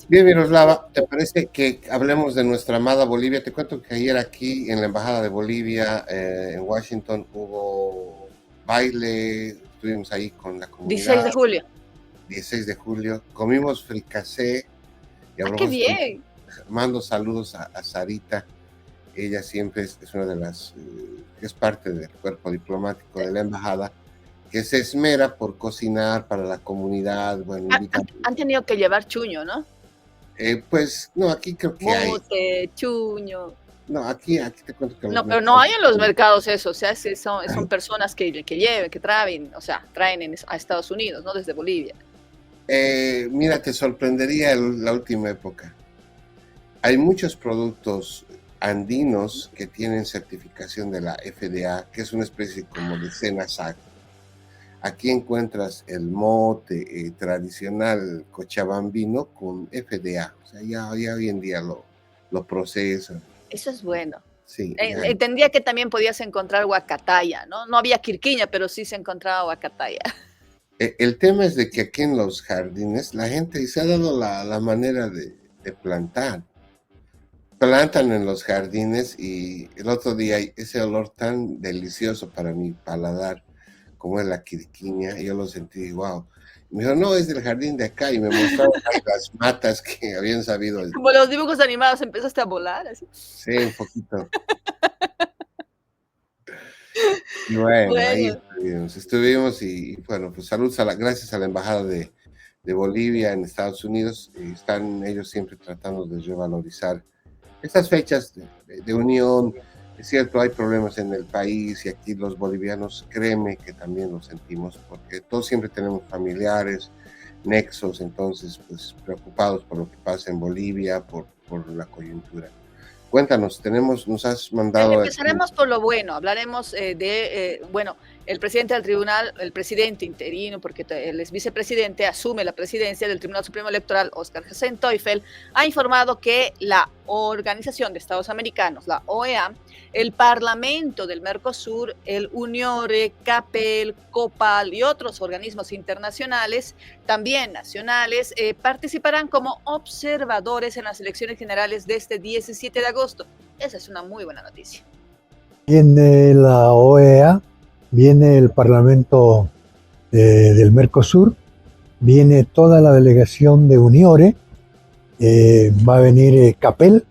Bien, Miroslava, ¿te parece que hablemos de nuestra amada Bolivia? Te cuento que ayer aquí en la Embajada de Bolivia, en Washington, hubo baile, estuvimos ahí con la comunidad. 16 de julio. 16 de julio, comimos fricasé. Y ¡Qué bien! Mando saludos a Sarita. Ella siempre es una de las, es parte del cuerpo diplomático de la embajada, que se esmera por cocinar para la comunidad. Bueno, Han tenido que llevar chuño, ¿no? Pues no, aquí creo que Mote, chuño. No, aquí te cuento que... No, pero no hay en los mercados eso, o sea, son personas que lleven, que traen, o sea, traen a Estados Unidos, ¿no? Desde Bolivia. Mira, te sorprendería la última época. Hay muchos productos andinos que tienen certificación de la FDA, que es una especie como de SENASAC. Aquí encuentras el mote tradicional cochabambino con FDA. O sea, ya hoy en día lo procesan. Eso es bueno. Sí. Entendía que también podías encontrar guacataya, ¿no? No había quirquiña, pero sí se encontraba guacataya. El tema es de que aquí en los jardines la gente se ha dado la manera de plantar. Plantan en los jardines y el otro día ese olor tan delicioso para mi paladar como es la quirquiña, yo lo sentí, wow. Me dijo, no, es del jardín de acá, y me mostraron las matas que habían sabido. Como los dibujos animados, empezaste a volar, así. Sí, un poquito. Y bueno, ahí estuvimos y bueno, pues gracias a la Embajada de Bolivia en Estados Unidos, están ellos siempre tratando de revalorizar estas fechas de unión, Es cierto, hay problemas en el país y aquí los bolivianos, créeme que también lo sentimos, porque todos siempre tenemos familiares, nexos, entonces pues preocupados por lo que pasa en Bolivia, por la coyuntura. Cuéntanos, nos has mandado... Empezaremos por lo bueno, hablaremos bueno, el presidente del tribunal, el presidente interino, porque él es vicepresidente, asume la presidencia del Tribunal Supremo Electoral, Óscar Hassan Teufel, ha informado que la Organización de Estados Americanos, la OEA, el Parlamento del Mercosur, el UNIORE, CAPEL, COPAL y otros organismos internacionales, también nacionales, participarán como observadores en las elecciones generales de este 17 de agosto. Esa es una muy buena noticia. Viene la OEA, viene el Parlamento del Mercosur, viene toda la delegación de UNIORE, va a venir CAPEL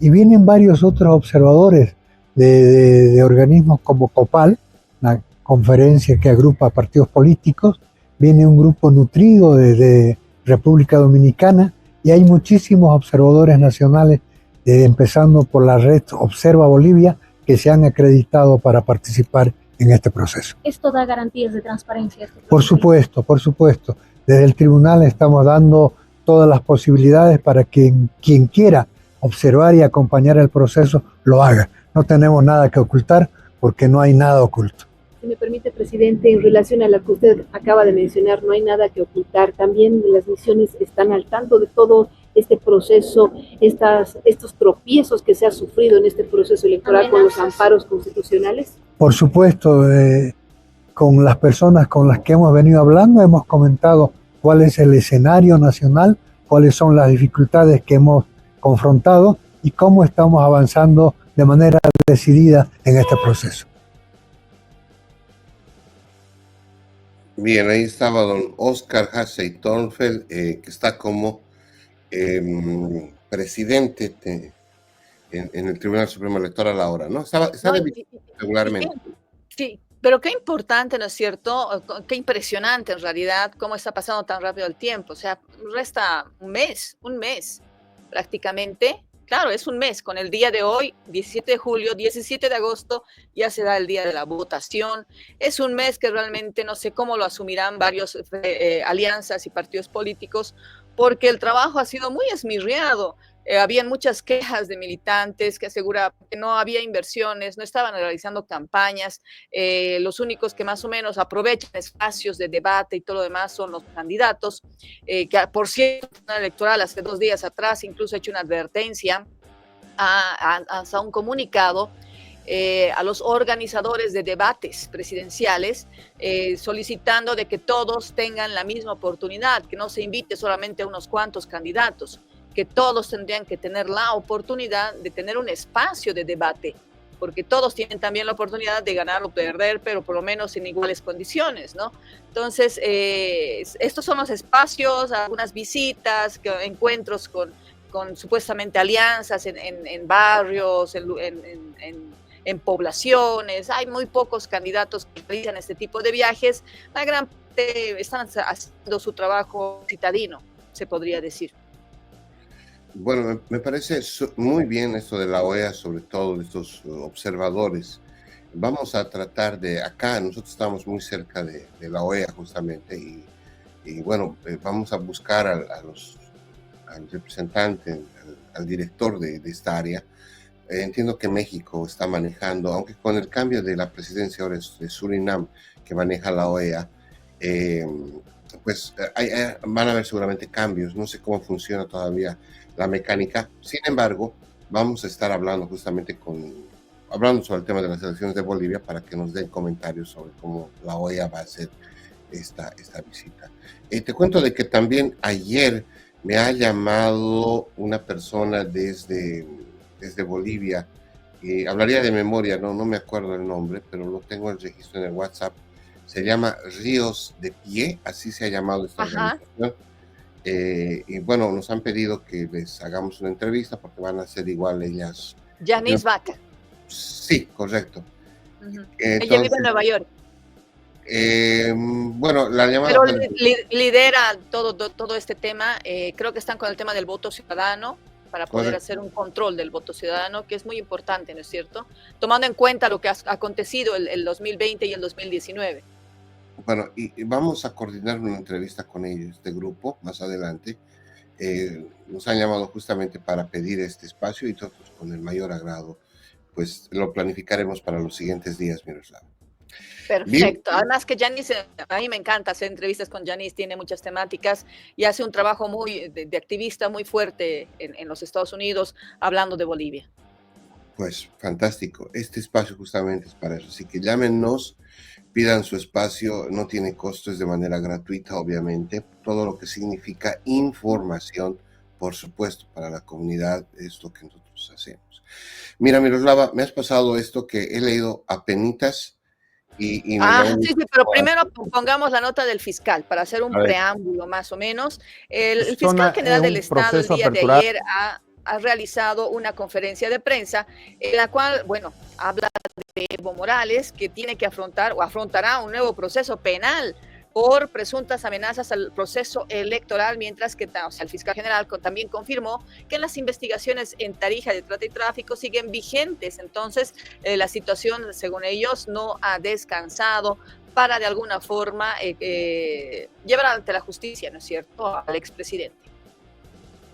y vienen varios otros observadores de organismos como COPAL, la conferencia que agrupa partidos políticos, viene un grupo nutrido de República Dominicana y hay muchísimos observadores nacionales, empezando por la red Observa Bolivia, que se han acreditado para participar en este proceso. ¿Esto da garantías de transparencia? Por supuesto, por supuesto. Desde el tribunal estamos dando todas las posibilidades para que quien quiera observar y acompañar el proceso lo haga. No tenemos nada que ocultar porque no hay nada oculto. Si me permite, presidente, en relación a lo que usted acaba de mencionar, no hay nada que ocultar. También las misiones están al tanto de todo este proceso, estos tropiezos que se ha sufrido en este proceso electoral con los amparos constitucionales. Por supuesto, con las personas con las que hemos venido hablando, hemos comentado cuál es el escenario nacional, cuáles son las dificultades que hemos confrontado y cómo estamos avanzando de manera decidida en este proceso. Bien, ahí estaba don Óscar Hassan Teufel, que está como presidente en el Tribunal Supremo Electoral ahora, ¿no? Está de visita regularmente. Sí, pero qué importante, ¿no es cierto? Qué impresionante en realidad cómo está pasando tan rápido el tiempo. O sea, resta un mes prácticamente. Claro, es un mes. Con el día de hoy, 17 de julio, 17 de agosto, ya se da el día de la votación. Es un mes que realmente no sé cómo lo asumirán varios alianzas y partidos políticos, porque el trabajo ha sido muy esmirriado. Habían muchas quejas de militantes que aseguraban que no había inversiones, no estaban realizando campañas. Los únicos que más o menos aprovechan espacios de debate y todo lo demás son los candidatos, que por cierto, el Tribunal Electoral hace 2 días atrás incluso ha hecho una advertencia, hasta un comunicado a los organizadores de debates presidenciales, solicitando de que todos tengan la misma oportunidad, que no se invite solamente a unos cuantos candidatos, que todos tendrían que tener la oportunidad de tener un espacio de debate, porque todos tienen también la oportunidad de ganar o perder, pero por lo menos en iguales condiciones, ¿no? Entonces, estos son los espacios, algunas visitas, encuentros con supuestamente alianzas en barrios, en poblaciones. Hay muy pocos candidatos que realizan este tipo de viajes. La gran parte están haciendo su trabajo citadino, se podría decir. Bueno, me parece muy bien esto de la OEA, sobre todo de estos observadores. Vamos a tratar de, acá nosotros estamos muy cerca de la OEA justamente, y bueno, vamos a buscar al representante, al director de esta área. Entiendo que México está manejando, aunque con el cambio de la presidencia ahora de Surinam, que maneja la OEA, pues van a haber seguramente cambios. No sé cómo funciona todavía la mecánica. Sin embargo, vamos a estar hablando justamente hablando sobre el tema de las elecciones de Bolivia para que nos den comentarios sobre cómo la OEA va a hacer esta visita. Te cuento de que también ayer me ha llamado una persona desde Bolivia, y hablaría de memoria, no me acuerdo el nombre, pero lo tengo en el registro en el WhatsApp. Se llama Ríos de Pie, así se ha llamado esta organización. Y bueno, nos han pedido que les hagamos una entrevista porque van a ser igual ellas. Janice Vaca. Sí, correcto. Ella vive en Nueva York. Bueno, la llamada... Pero lidera todo este tema. Creo que están con el tema del voto ciudadano para poder hacer un control del voto ciudadano, que es muy importante, ¿no es cierto? Tomando en cuenta lo que ha acontecido el 2020 y el 2019. Bueno, y vamos a coordinar una entrevista con ellos, este grupo, más adelante. Nos han llamado justamente para pedir este espacio y nosotros con el mayor agrado, pues lo planificaremos para los siguientes días, Miroslava. Perfecto. Bien. Además que Yanis, a mí me encanta hacer entrevistas con Yanis, tiene muchas temáticas y hace un trabajo muy de activista muy fuerte en los Estados Unidos, hablando de Bolivia. Pues fantástico. Este espacio justamente es para eso. Así que llámenos, pidan su espacio, no tiene costo, es de manera gratuita, obviamente. Todo lo que significa información, por supuesto, para la comunidad, es lo que nosotros hacemos. Mira, Miroslava, me has pasado esto que he leído apenitas. Sí, pero primero pongamos la nota del fiscal para hacer un preámbulo más o menos. El fiscal general del Estado el día de ayer ha realizado una conferencia de prensa en la cual, bueno, habla de Evo Morales, que tiene que afrontar o afrontará un nuevo proceso penal por presuntas amenazas al proceso electoral, mientras que el fiscal general también confirmó que las investigaciones en Tarija de trata y tráfico siguen vigentes. Entonces, la situación, según ellos, no ha descansado para de alguna forma llevar ante la justicia, ¿no es cierto?, al expresidente.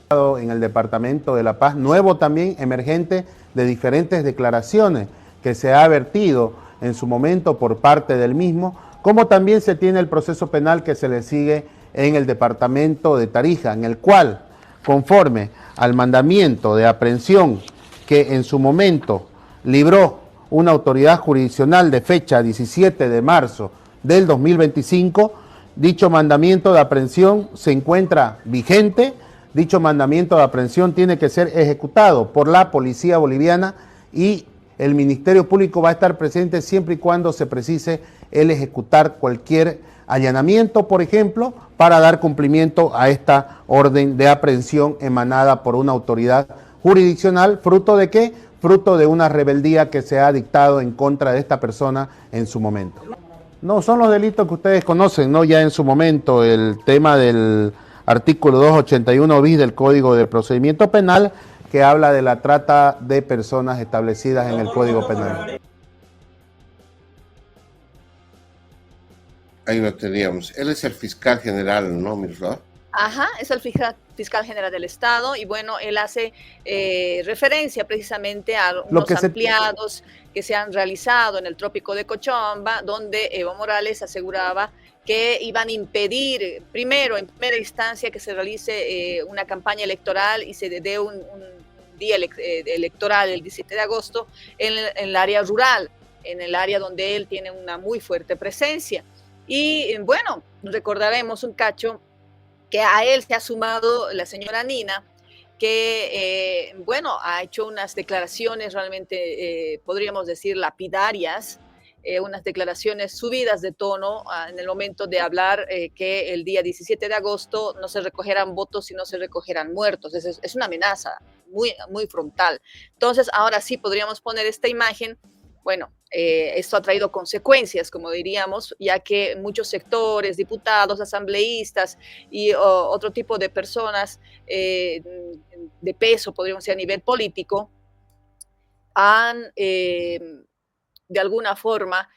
En el Departamento de La Paz, nuevo también emergente de diferentes declaraciones que se ha vertido en su momento por parte del mismo, como también se tiene el proceso penal que se le sigue en el departamento de Tarija, en el cual, conforme al mandamiento de aprehensión que en su momento libró una autoridad jurisdiccional de fecha 17 de marzo del 2025, dicho mandamiento de aprehensión se encuentra vigente. Dicho mandamiento de aprehensión tiene que ser ejecutado por la Policía Boliviana y el Ministerio Público va a estar presente siempre y cuando se precise el ejecutar cualquier allanamiento, por ejemplo, para dar cumplimiento a esta orden de aprehensión emanada por una autoridad jurisdiccional. ¿Fruto de qué? Fruto de una rebeldía que se ha dictado en contra de esta persona en su momento. No, son los delitos que ustedes conocen, ¿no? Ya en su momento, el tema del artículo 281 bis del Código de Procedimiento Penal, que habla de la trata de personas establecidas en el Código Penal. Ahí lo teníamos. Él es el fiscal general, ¿no, Miroslava? Ajá, es el fiscal general del Estado y bueno, él hace referencia precisamente a unos ampliados que se han realizado en el trópico de Cochabamba, donde Evo Morales aseguraba que iban a impedir, primero, en primera instancia, que se realice una campaña electoral y se dé un día electoral el 17 de agosto en el área rural, en el área donde él tiene una muy fuerte presencia. Y bueno, recordaremos un cacho que a él se ha sumado la señora Nina, que, bueno, ha hecho unas declaraciones realmente, podríamos decir, lapidarias, unas declaraciones subidas de tono en el momento de hablar que el día 17 de agosto no se recogerán votos y no se recogerán muertos. Es una amenaza muy, muy frontal. Entonces, ahora sí podríamos poner esta imagen. Bueno, esto ha traído consecuencias, como diríamos, ya que muchos sectores, diputados, asambleístas y otro tipo de personas de peso, podríamos decir a nivel político, han de alguna forma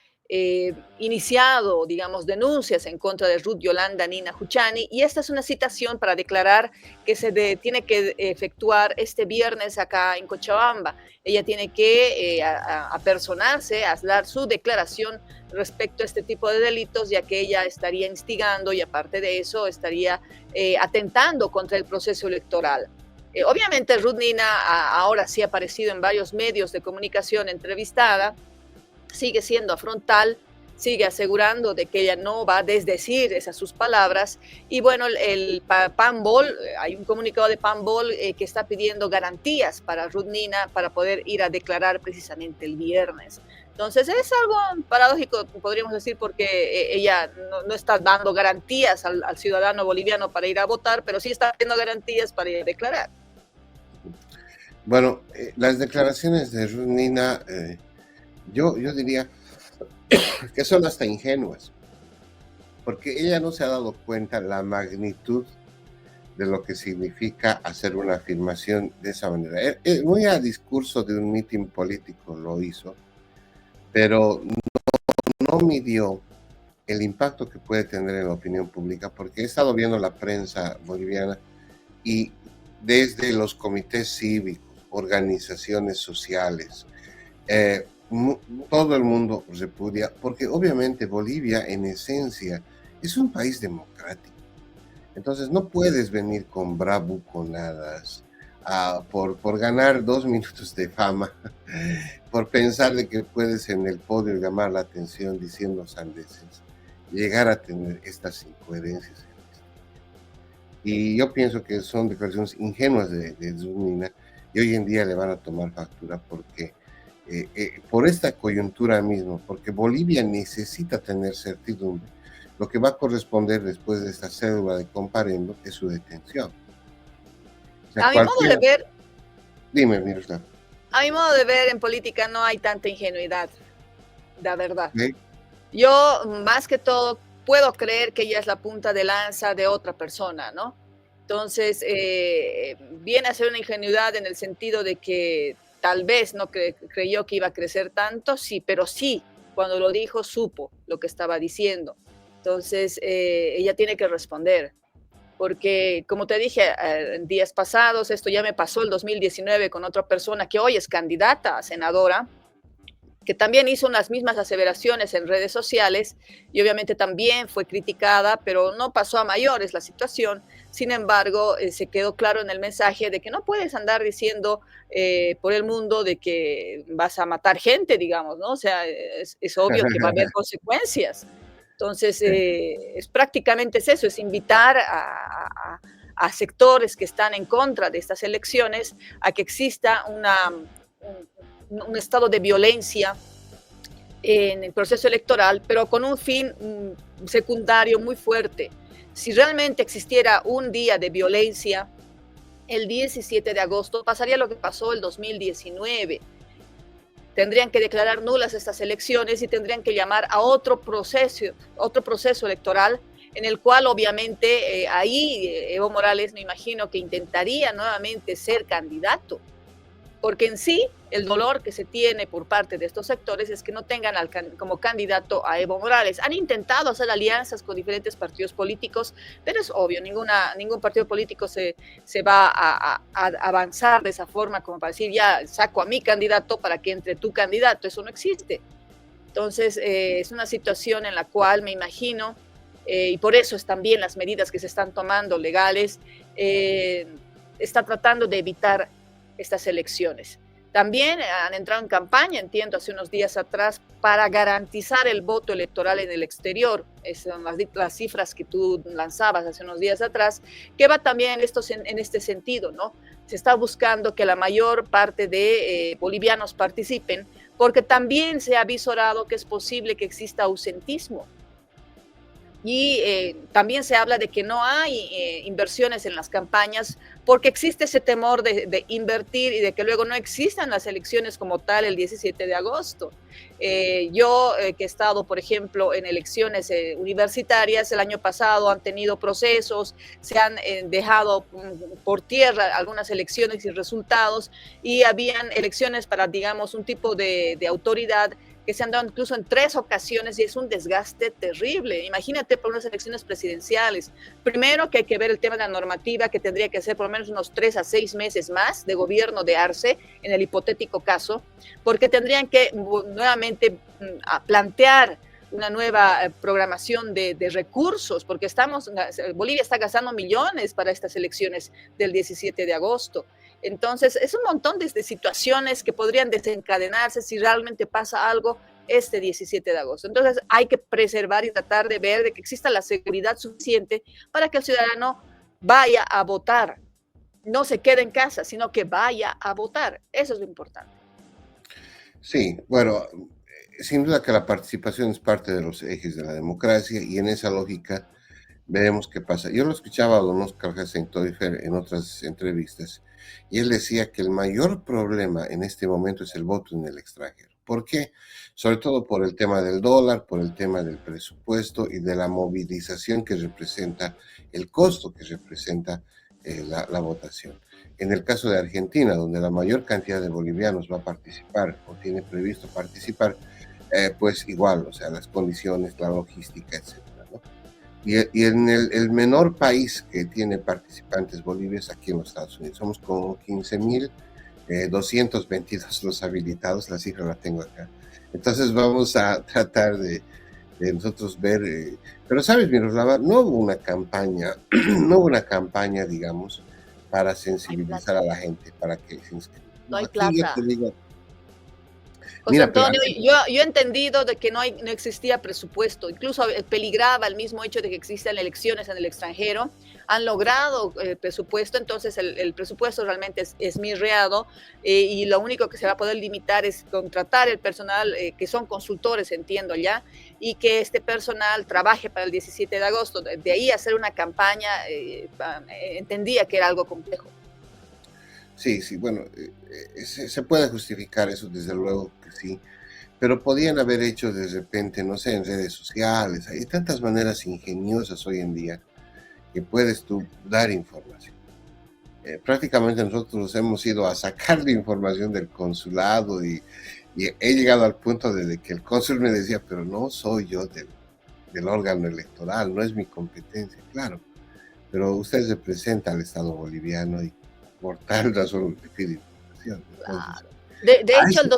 iniciado, digamos, denuncias en contra de Ruth Yolanda Nina Juchani, y esta es una citación para declarar que tiene que efectuar este viernes acá en Cochabamba. Ella tiene que apersonarse, a dar su declaración respecto a este tipo de delitos, ya que ella estaría instigando y aparte de eso estaría atentando contra el proceso electoral. Obviamente Ruth Nina ahora sí ha aparecido en varios medios de comunicación entrevistada, sigue siendo frontal, sigue asegurando de que ella no va a desdecir esas sus palabras. Y bueno, el PANBOL, hay un comunicado de PANBOL que está pidiendo garantías para Ruth Nina para poder ir a declarar precisamente el viernes. Entonces es algo paradójico, podríamos decir, porque ella no está dando garantías al ciudadano boliviano para ir a votar, pero sí está dando garantías para ir a declarar. Bueno, las declaraciones de Ruth Nina, yo diría que son hasta ingenuas, porque ella no se ha dado cuenta la magnitud de lo que significa hacer una afirmación de esa manera. Muy a discurso de un mitin político lo hizo, pero no midió el impacto que puede tener en la opinión pública, porque he estado viendo la prensa boliviana y desde los comités cívicos, organizaciones sociales, todo el mundo repudia, porque obviamente Bolivia en esencia es un país democrático. Entonces no puedes venir con bravuconadas por ganar 2 minutos de fama, por pensar de que puedes en el podio llamar la atención diciendo sandeces, llegar a tener estas incoherencias. Y yo pienso que son declaraciones ingenuas de Zunina, y hoy en día le van a tomar factura porque por esta coyuntura mismo, porque Bolivia necesita tener certidumbre. Lo que va a corresponder después de esta cédula de comparendo es su detención. O sea, a mi modo de ver, dime, Miroslav. A mi modo de ver, en política no hay tanta ingenuidad, la verdad. ¿Sí? Yo, más que todo, puedo creer que ella es la punta de lanza de otra persona, ¿no? Entonces, viene a ser una ingenuidad en el sentido de que tal vez no creyó que iba a crecer tanto, sí, pero sí, cuando lo dijo, supo lo que estaba diciendo. Entonces, ella tiene que responder, porque como te dije en días pasados, esto ya me pasó el 2019 con otra persona que hoy es candidata a senadora, que también hizo unas mismas aseveraciones en redes sociales y obviamente también fue criticada, pero no pasó a mayores la situación. Sin embargo, se quedó claro en el mensaje de que no puedes andar diciendo por el mundo de que vas a matar gente, digamos, ¿no? O sea, es obvio que va a haber consecuencias. Entonces, es prácticamente eso, es invitar a sectores que están en contra de estas elecciones a que exista un estado de violencia en el proceso electoral, pero con un fin secundario muy fuerte. Si realmente existiera un día de violencia, el 17 de agosto pasaría lo que pasó el 2019. Tendrían que declarar nulas estas elecciones y tendrían que llamar a otro proceso electoral en el cual obviamente ahí Evo Morales me imagino que intentaría nuevamente ser candidato. Porque en sí, el dolor que se tiene por parte de estos sectores es que no tengan como candidato a Evo Morales. Han intentado hacer alianzas con diferentes partidos políticos, pero es obvio, ningún partido político se va a avanzar de esa forma como para decir, ya saco a mi candidato para que entre tu candidato. Eso no existe. Entonces, es una situación en la cual me imagino, y por eso es también las medidas que se están tomando legales, está tratando de evitar estas elecciones. También han entrado en campaña, entiendo, hace unos días atrás, para garantizar el voto electoral en el exterior. Esas son las cifras que tú lanzabas hace unos días atrás, que va también en este sentido, ¿no? Se está buscando que la mayor parte de bolivianos participen, porque también se ha visorado que es posible que exista ausentismo. Y también se habla de que no hay inversiones en las campañas porque existe ese temor de invertir y de que luego no existan las elecciones como tal el 17 de agosto. Yo que he estado, por ejemplo, en elecciones universitarias, el año pasado han tenido procesos, se han dejado por tierra algunas elecciones y resultados, y habían elecciones para, digamos, un tipo de autoridad que se han dado incluso en 3 ocasiones y es un desgaste terrible. Imagínate por unas elecciones presidenciales. Primero que hay que ver el tema de la normativa, que tendría que ser por lo menos unos 3 a 6 meses más de gobierno de Arce, en el hipotético caso, porque tendrían que nuevamente plantear una nueva programación de recursos, porque Bolivia está gastando millones para estas elecciones del 17 de agosto. Entonces, es un montón de situaciones que podrían desencadenarse si realmente pasa algo este 17 de agosto. Entonces, hay que preservar y tratar de ver de que exista la seguridad suficiente para que el ciudadano vaya a votar. No se quede en casa, sino que vaya a votar. Eso es lo importante. Sí, bueno, sin duda que la participación es parte de los ejes de la democracia y en esa lógica veremos qué pasa. Yo lo escuchaba a don Oscar Hassenteufel en otras entrevistas y él decía que el mayor problema en este momento es el voto en el extranjero. ¿Por qué? Sobre todo por el tema del dólar, por el tema del presupuesto y de la movilización que representa, el costo que representa la votación. En el caso de Argentina, donde la mayor cantidad de bolivianos va a participar o tiene previsto participar, pues igual, o sea, las condiciones, la logística, etcétera, ¿no? Y en el menor país que tiene participantes Bolivia es aquí en los Estados Unidos. Somos como 15.222 los habilitados, la cifra la tengo acá. Entonces vamos a tratar de nosotros ver, pero sabes, Miroslava, no hubo una campaña, digamos, para sensibilizar a la gente, para que se inscriban. No hay Aquí yo plata. te digo, José mira, Antonio, yo he entendido de que no existía presupuesto, incluso peligraba el mismo hecho de que existan elecciones en el extranjero. Han logrado presupuesto, entonces el presupuesto realmente es mirreado, y lo único que se va a poder limitar es contratar el personal que son consultores, entiendo ya, y que este personal trabaje para el 17 de agosto. De ahí hacer una campaña, entendía que era algo complejo. sí, bueno, se puede justificar eso, desde luego que sí, pero podían haber hecho de repente, no sé, en redes sociales. Hay tantas maneras ingeniosas hoy en día que puedes tú dar información. Prácticamente nosotros hemos ido a sacar la información del consulado y he llegado al punto de que el cónsul me decía, pero no soy yo del órgano electoral, no es mi competencia, claro, pero usted representa al Estado boliviano y por tal razón le pide información. Entonces, De hecho, el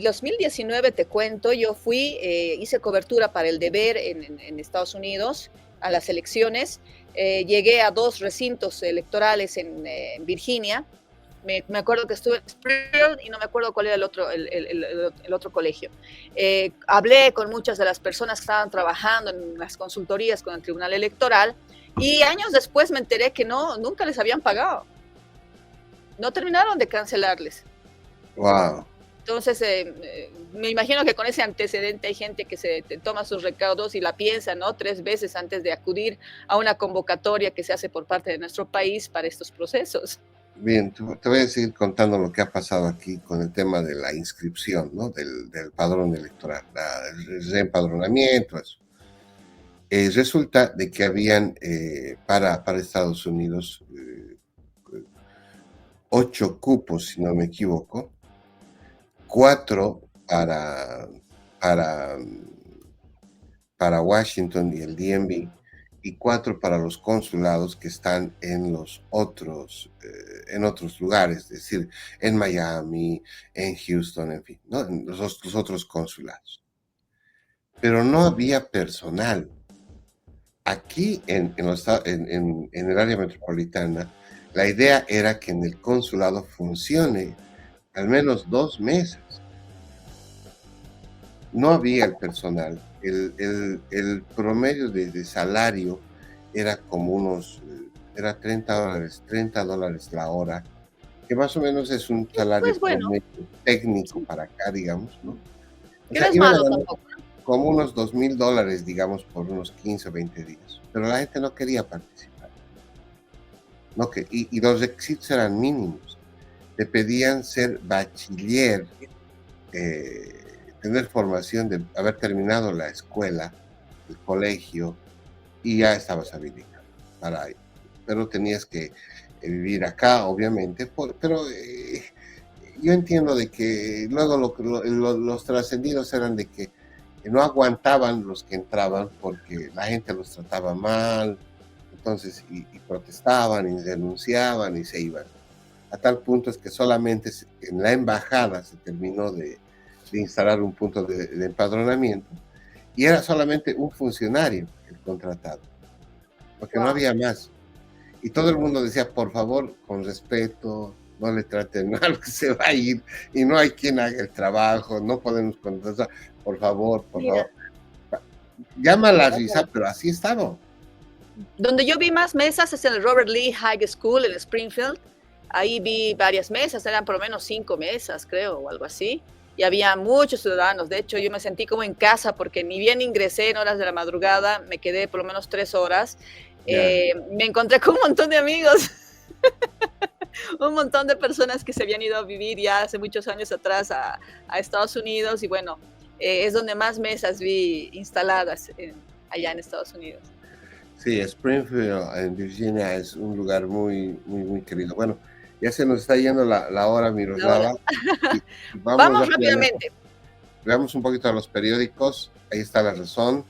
2019, te cuento, yo fui, hice cobertura para El Deber en Estados Unidos, a las elecciones. Llegué a 2 recintos electorales en Virginia. Me acuerdo que estuve en Springfield y no me acuerdo cuál era el otro colegio. Hablé con muchas de las personas que estaban trabajando en las consultorías con el Tribunal Electoral, y años después me enteré que nunca les habían pagado. No terminaron de cancelarles. wow. Entonces, me imagino que con ese antecedente hay gente que se toma sus recaudos y la piensa, ¿no? 3 veces antes de acudir a una convocatoria que se hace por parte de nuestro país para estos procesos. Bien, te voy a seguir contando lo que ha pasado aquí con el tema de la inscripción, ¿no? Del padrón electoral, el reempadronamiento, eso. Resulta de que habían para Estados Unidos 8 cupos, si no me equivoco, 4 para Washington y el DMV, y 4 para los consulados que están en los otros lugares, es decir, en Miami, en Houston, en fin, ¿no? En los otros consulados. Pero no había personal. Aquí en el área metropolitana, la idea era que en el consulado funcione al menos 2 mesas. No había el personal. El promedio de salario era como era $30 la hora, que más o menos es un salario promedio técnico para acá, digamos, ¿no? Que no es malo tampoco. Como unos $2,000, digamos, por unos 15 o 20 días. Pero la gente no quería participar. Y los requisitos eran mínimos. Te pedían ser bachiller, tener formación de haber terminado la escuela, el colegio, y ya estabas habilitado para ello. Pero tenías que vivir acá, obviamente, pero yo entiendo de que luego los trascendidos eran de que no aguantaban los que entraban porque la gente los trataba mal, entonces, y protestaban, y denunciaban, y se iban. A tal punto es que solamente en la embajada se terminó de instalar un punto de empadronamiento, y era solamente un funcionario el contratado, porque no había más. Y todo el mundo decía, por favor, con respeto, no le traten mal, que se va a ir, y no hay quien haga el trabajo, no podemos contratar, por favor, por favor. Llama la risa, pero así estaba. Donde yo vi más mesas es en el Robert Lee High School en Springfield. Ahí vi varias mesas, eran por lo menos 5 mesas, creo, o algo así. Y había muchos ciudadanos. De hecho, yo me sentí como en casa porque ni bien ingresé en horas de la madrugada, me quedé por lo menos 3 horas. Me encontré con un montón de amigos. Un montón de personas que se habían ido a vivir ya hace muchos años atrás a Estados Unidos, y bueno, es donde más mesas vi instaladas allá en Estados Unidos. Sí, Springfield, en Virginia, es un lugar muy, muy, muy querido. Bueno, ya se nos está yendo la hora, Miroslava. Vamos rápidamente. Veamos un poquito a los periódicos. Ahí está La Razón.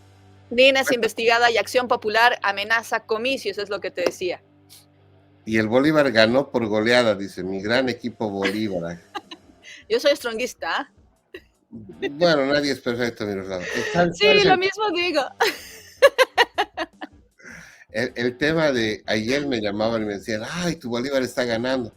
Nina es investigada y Acción Popular amenaza comicios, es lo que te decía. Y el Bolívar ganó por goleada, dice, mi gran equipo Bolívar. Yo soy stronguista. Bueno, nadie es perfecto, Miroslava. Sí, lo mismo digo. El tema de ayer me llamaban y me decían, ay, tu Bolívar está ganando.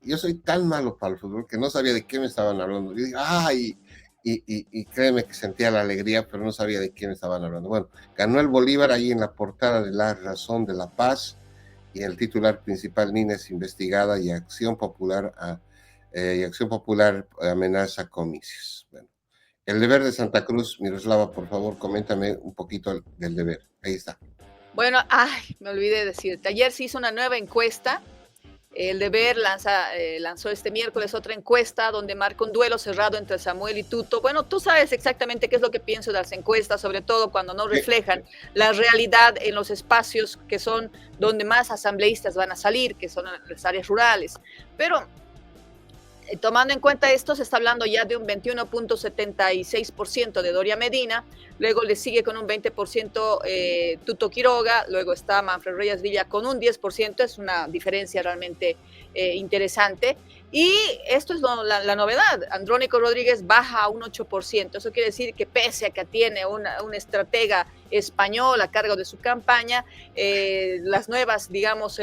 Yo soy tan malo para el fútbol que no sabía de qué me estaban hablando. Yo digo, ay, y créeme que sentía la alegría, pero no sabía de qué me estaban hablando. Bueno, ganó el Bolívar ahí en la portada de La Razón de La Paz, y el titular principal, Nina es investigada y Acción Popular amenaza comicios. Bueno, el Deber de Santa Cruz, Miroslava, por favor, coméntame un poquito del Deber. Ahí está. Bueno, me olvidé decirte, ayer se hizo una nueva encuesta. El Deber lanzó este miércoles otra encuesta donde marca un duelo cerrado entre Samuel y Tuto. Bueno, tú sabes exactamente qué es lo que pienso de las encuestas, sobre todo cuando no reflejan la realidad en los espacios que son donde más asambleístas van a salir, que son las áreas rurales. Pero tomando en cuenta esto, se está hablando ya de un 21.76% de Doria Medina, luego le sigue con un 20% Tuto Quiroga, luego está Manfred Reyes Villa con un 10%, es una diferencia realmente interesante. Y esto es la novedad, Andrónico Rodríguez baja a un 8%, eso quiere decir que pese a que tiene una estratega español a cargo de su campaña, las nuevas, digamos,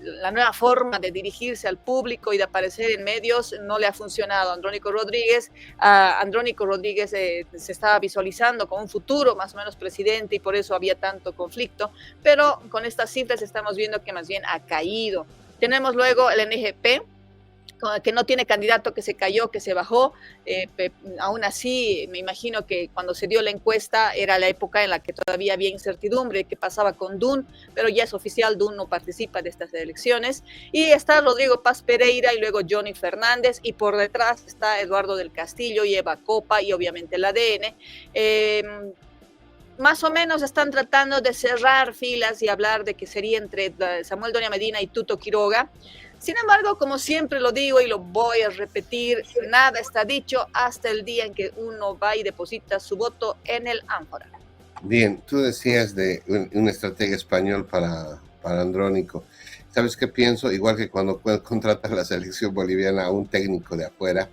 la nueva forma de dirigirse al público y de aparecer en medios no le ha funcionado a Andrónico Rodríguez. Andrónico Rodríguez se estaba visualizando como un futuro más o menos presidente y por eso había tanto conflicto, pero con estas cifras estamos viendo que más bien ha caído. Tenemos luego el NGP, que no tiene candidato, que se cayó, que se bajó. Aún así, me imagino que cuando se dio la encuesta era la época en la que todavía había incertidumbre qué pasaba con Dun, pero ya es oficial, Dun no participa de estas elecciones. Y está Rodrigo Paz Pereira y luego Johnny Fernández, y por detrás está Eduardo del Castillo y Eva Copa y obviamente el ADN. Más o menos están tratando de cerrar filas y hablar de que sería entre Samuel Doria Medina y Tuto Quiroga. Sin embargo, como siempre lo digo y lo voy a repetir, nada está dicho hasta el día en que uno va y deposita su voto en el Ánfora. Bien, tú decías de un estratega español para Andrónico. ¿Sabes qué pienso? Igual que cuando contratan la selección boliviana a un técnico de afuera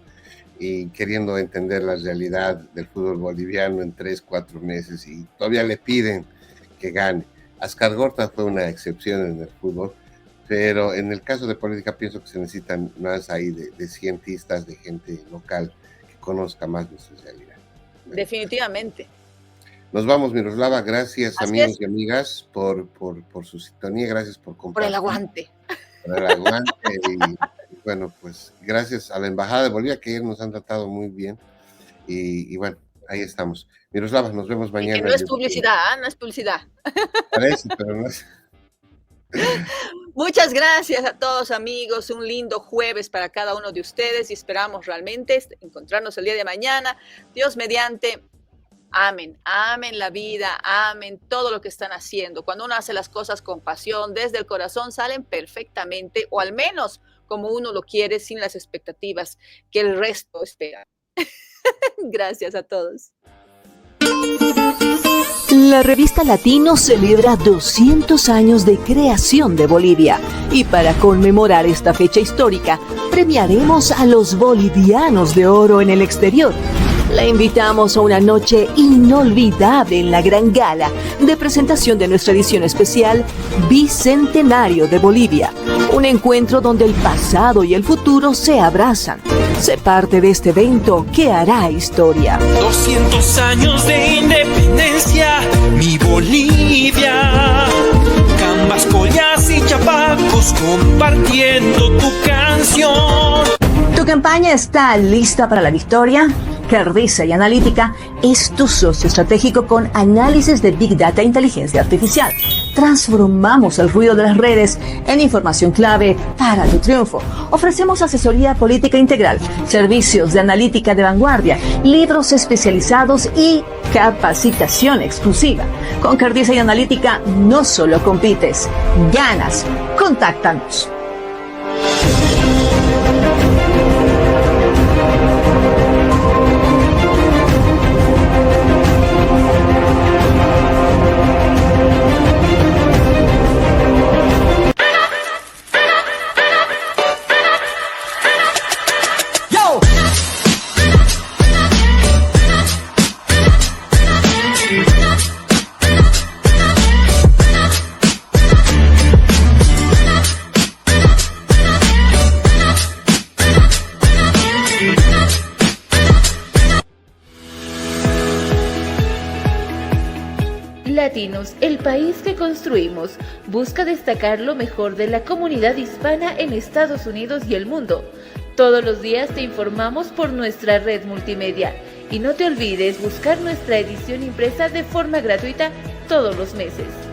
y queriendo entender la realidad del fútbol boliviano en 3-4 meses y todavía le piden que gane. Ascar Gorta fue una excepción en el fútbol, pero en el caso de política pienso que se necesitan más ahí de cientistas, de gente local que conozca más nuestra realidad. Definitivamente. Nos vamos, Miroslava. Gracias, amigos y amigas, por su sintonía. Gracias por compartir. Por el aguante. Por el aguante. Y bueno, pues gracias a la Embajada de Bolivia, que nos han tratado muy bien. Y bueno, ahí estamos. Miroslava, nos vemos mañana. Y que no es publicidad, no es publicidad. Parece, pero no es. Muchas gracias a todos, amigos. Un lindo jueves para cada uno de ustedes y esperamos realmente encontrarnos el día de mañana. Dios mediante. Amen, amen la vida, amen todo lo que están haciendo. Cuando uno hace las cosas con pasión, desde el corazón, salen perfectamente, o al menos como uno lo quiere, sin las expectativas que el resto espera. Gracias a todos. La revista Latino celebra 200 años de creación de Bolivia y para conmemorar esta fecha histórica, premiaremos a los bolivianos de oro en el exterior. La invitamos a una noche inolvidable en la gran gala de presentación de nuestra edición especial Bicentenario de Bolivia. Un encuentro donde el pasado y el futuro se abrazan. Sé parte de este evento que hará historia. 200 años de independencia, mi Bolivia. Cambas, collas y chapacos compartiendo tu canción. ¿Tu campaña está lista para la victoria? Cardisa y Analítica es tu socio estratégico con análisis de Big Data e inteligencia artificial. Transformamos el ruido de las redes en información clave para tu triunfo. Ofrecemos asesoría política integral, servicios de analítica de vanguardia, libros especializados y capacitación exclusiva. Con Cardisa y Analítica no solo compites, ganas. Contáctanos. Latinos, el país que construimos, busca destacar lo mejor de la comunidad hispana en Estados Unidos y el mundo. Todos los días te informamos por nuestra red multimedia. Y no te olvides buscar nuestra edición impresa de forma gratuita todos los meses.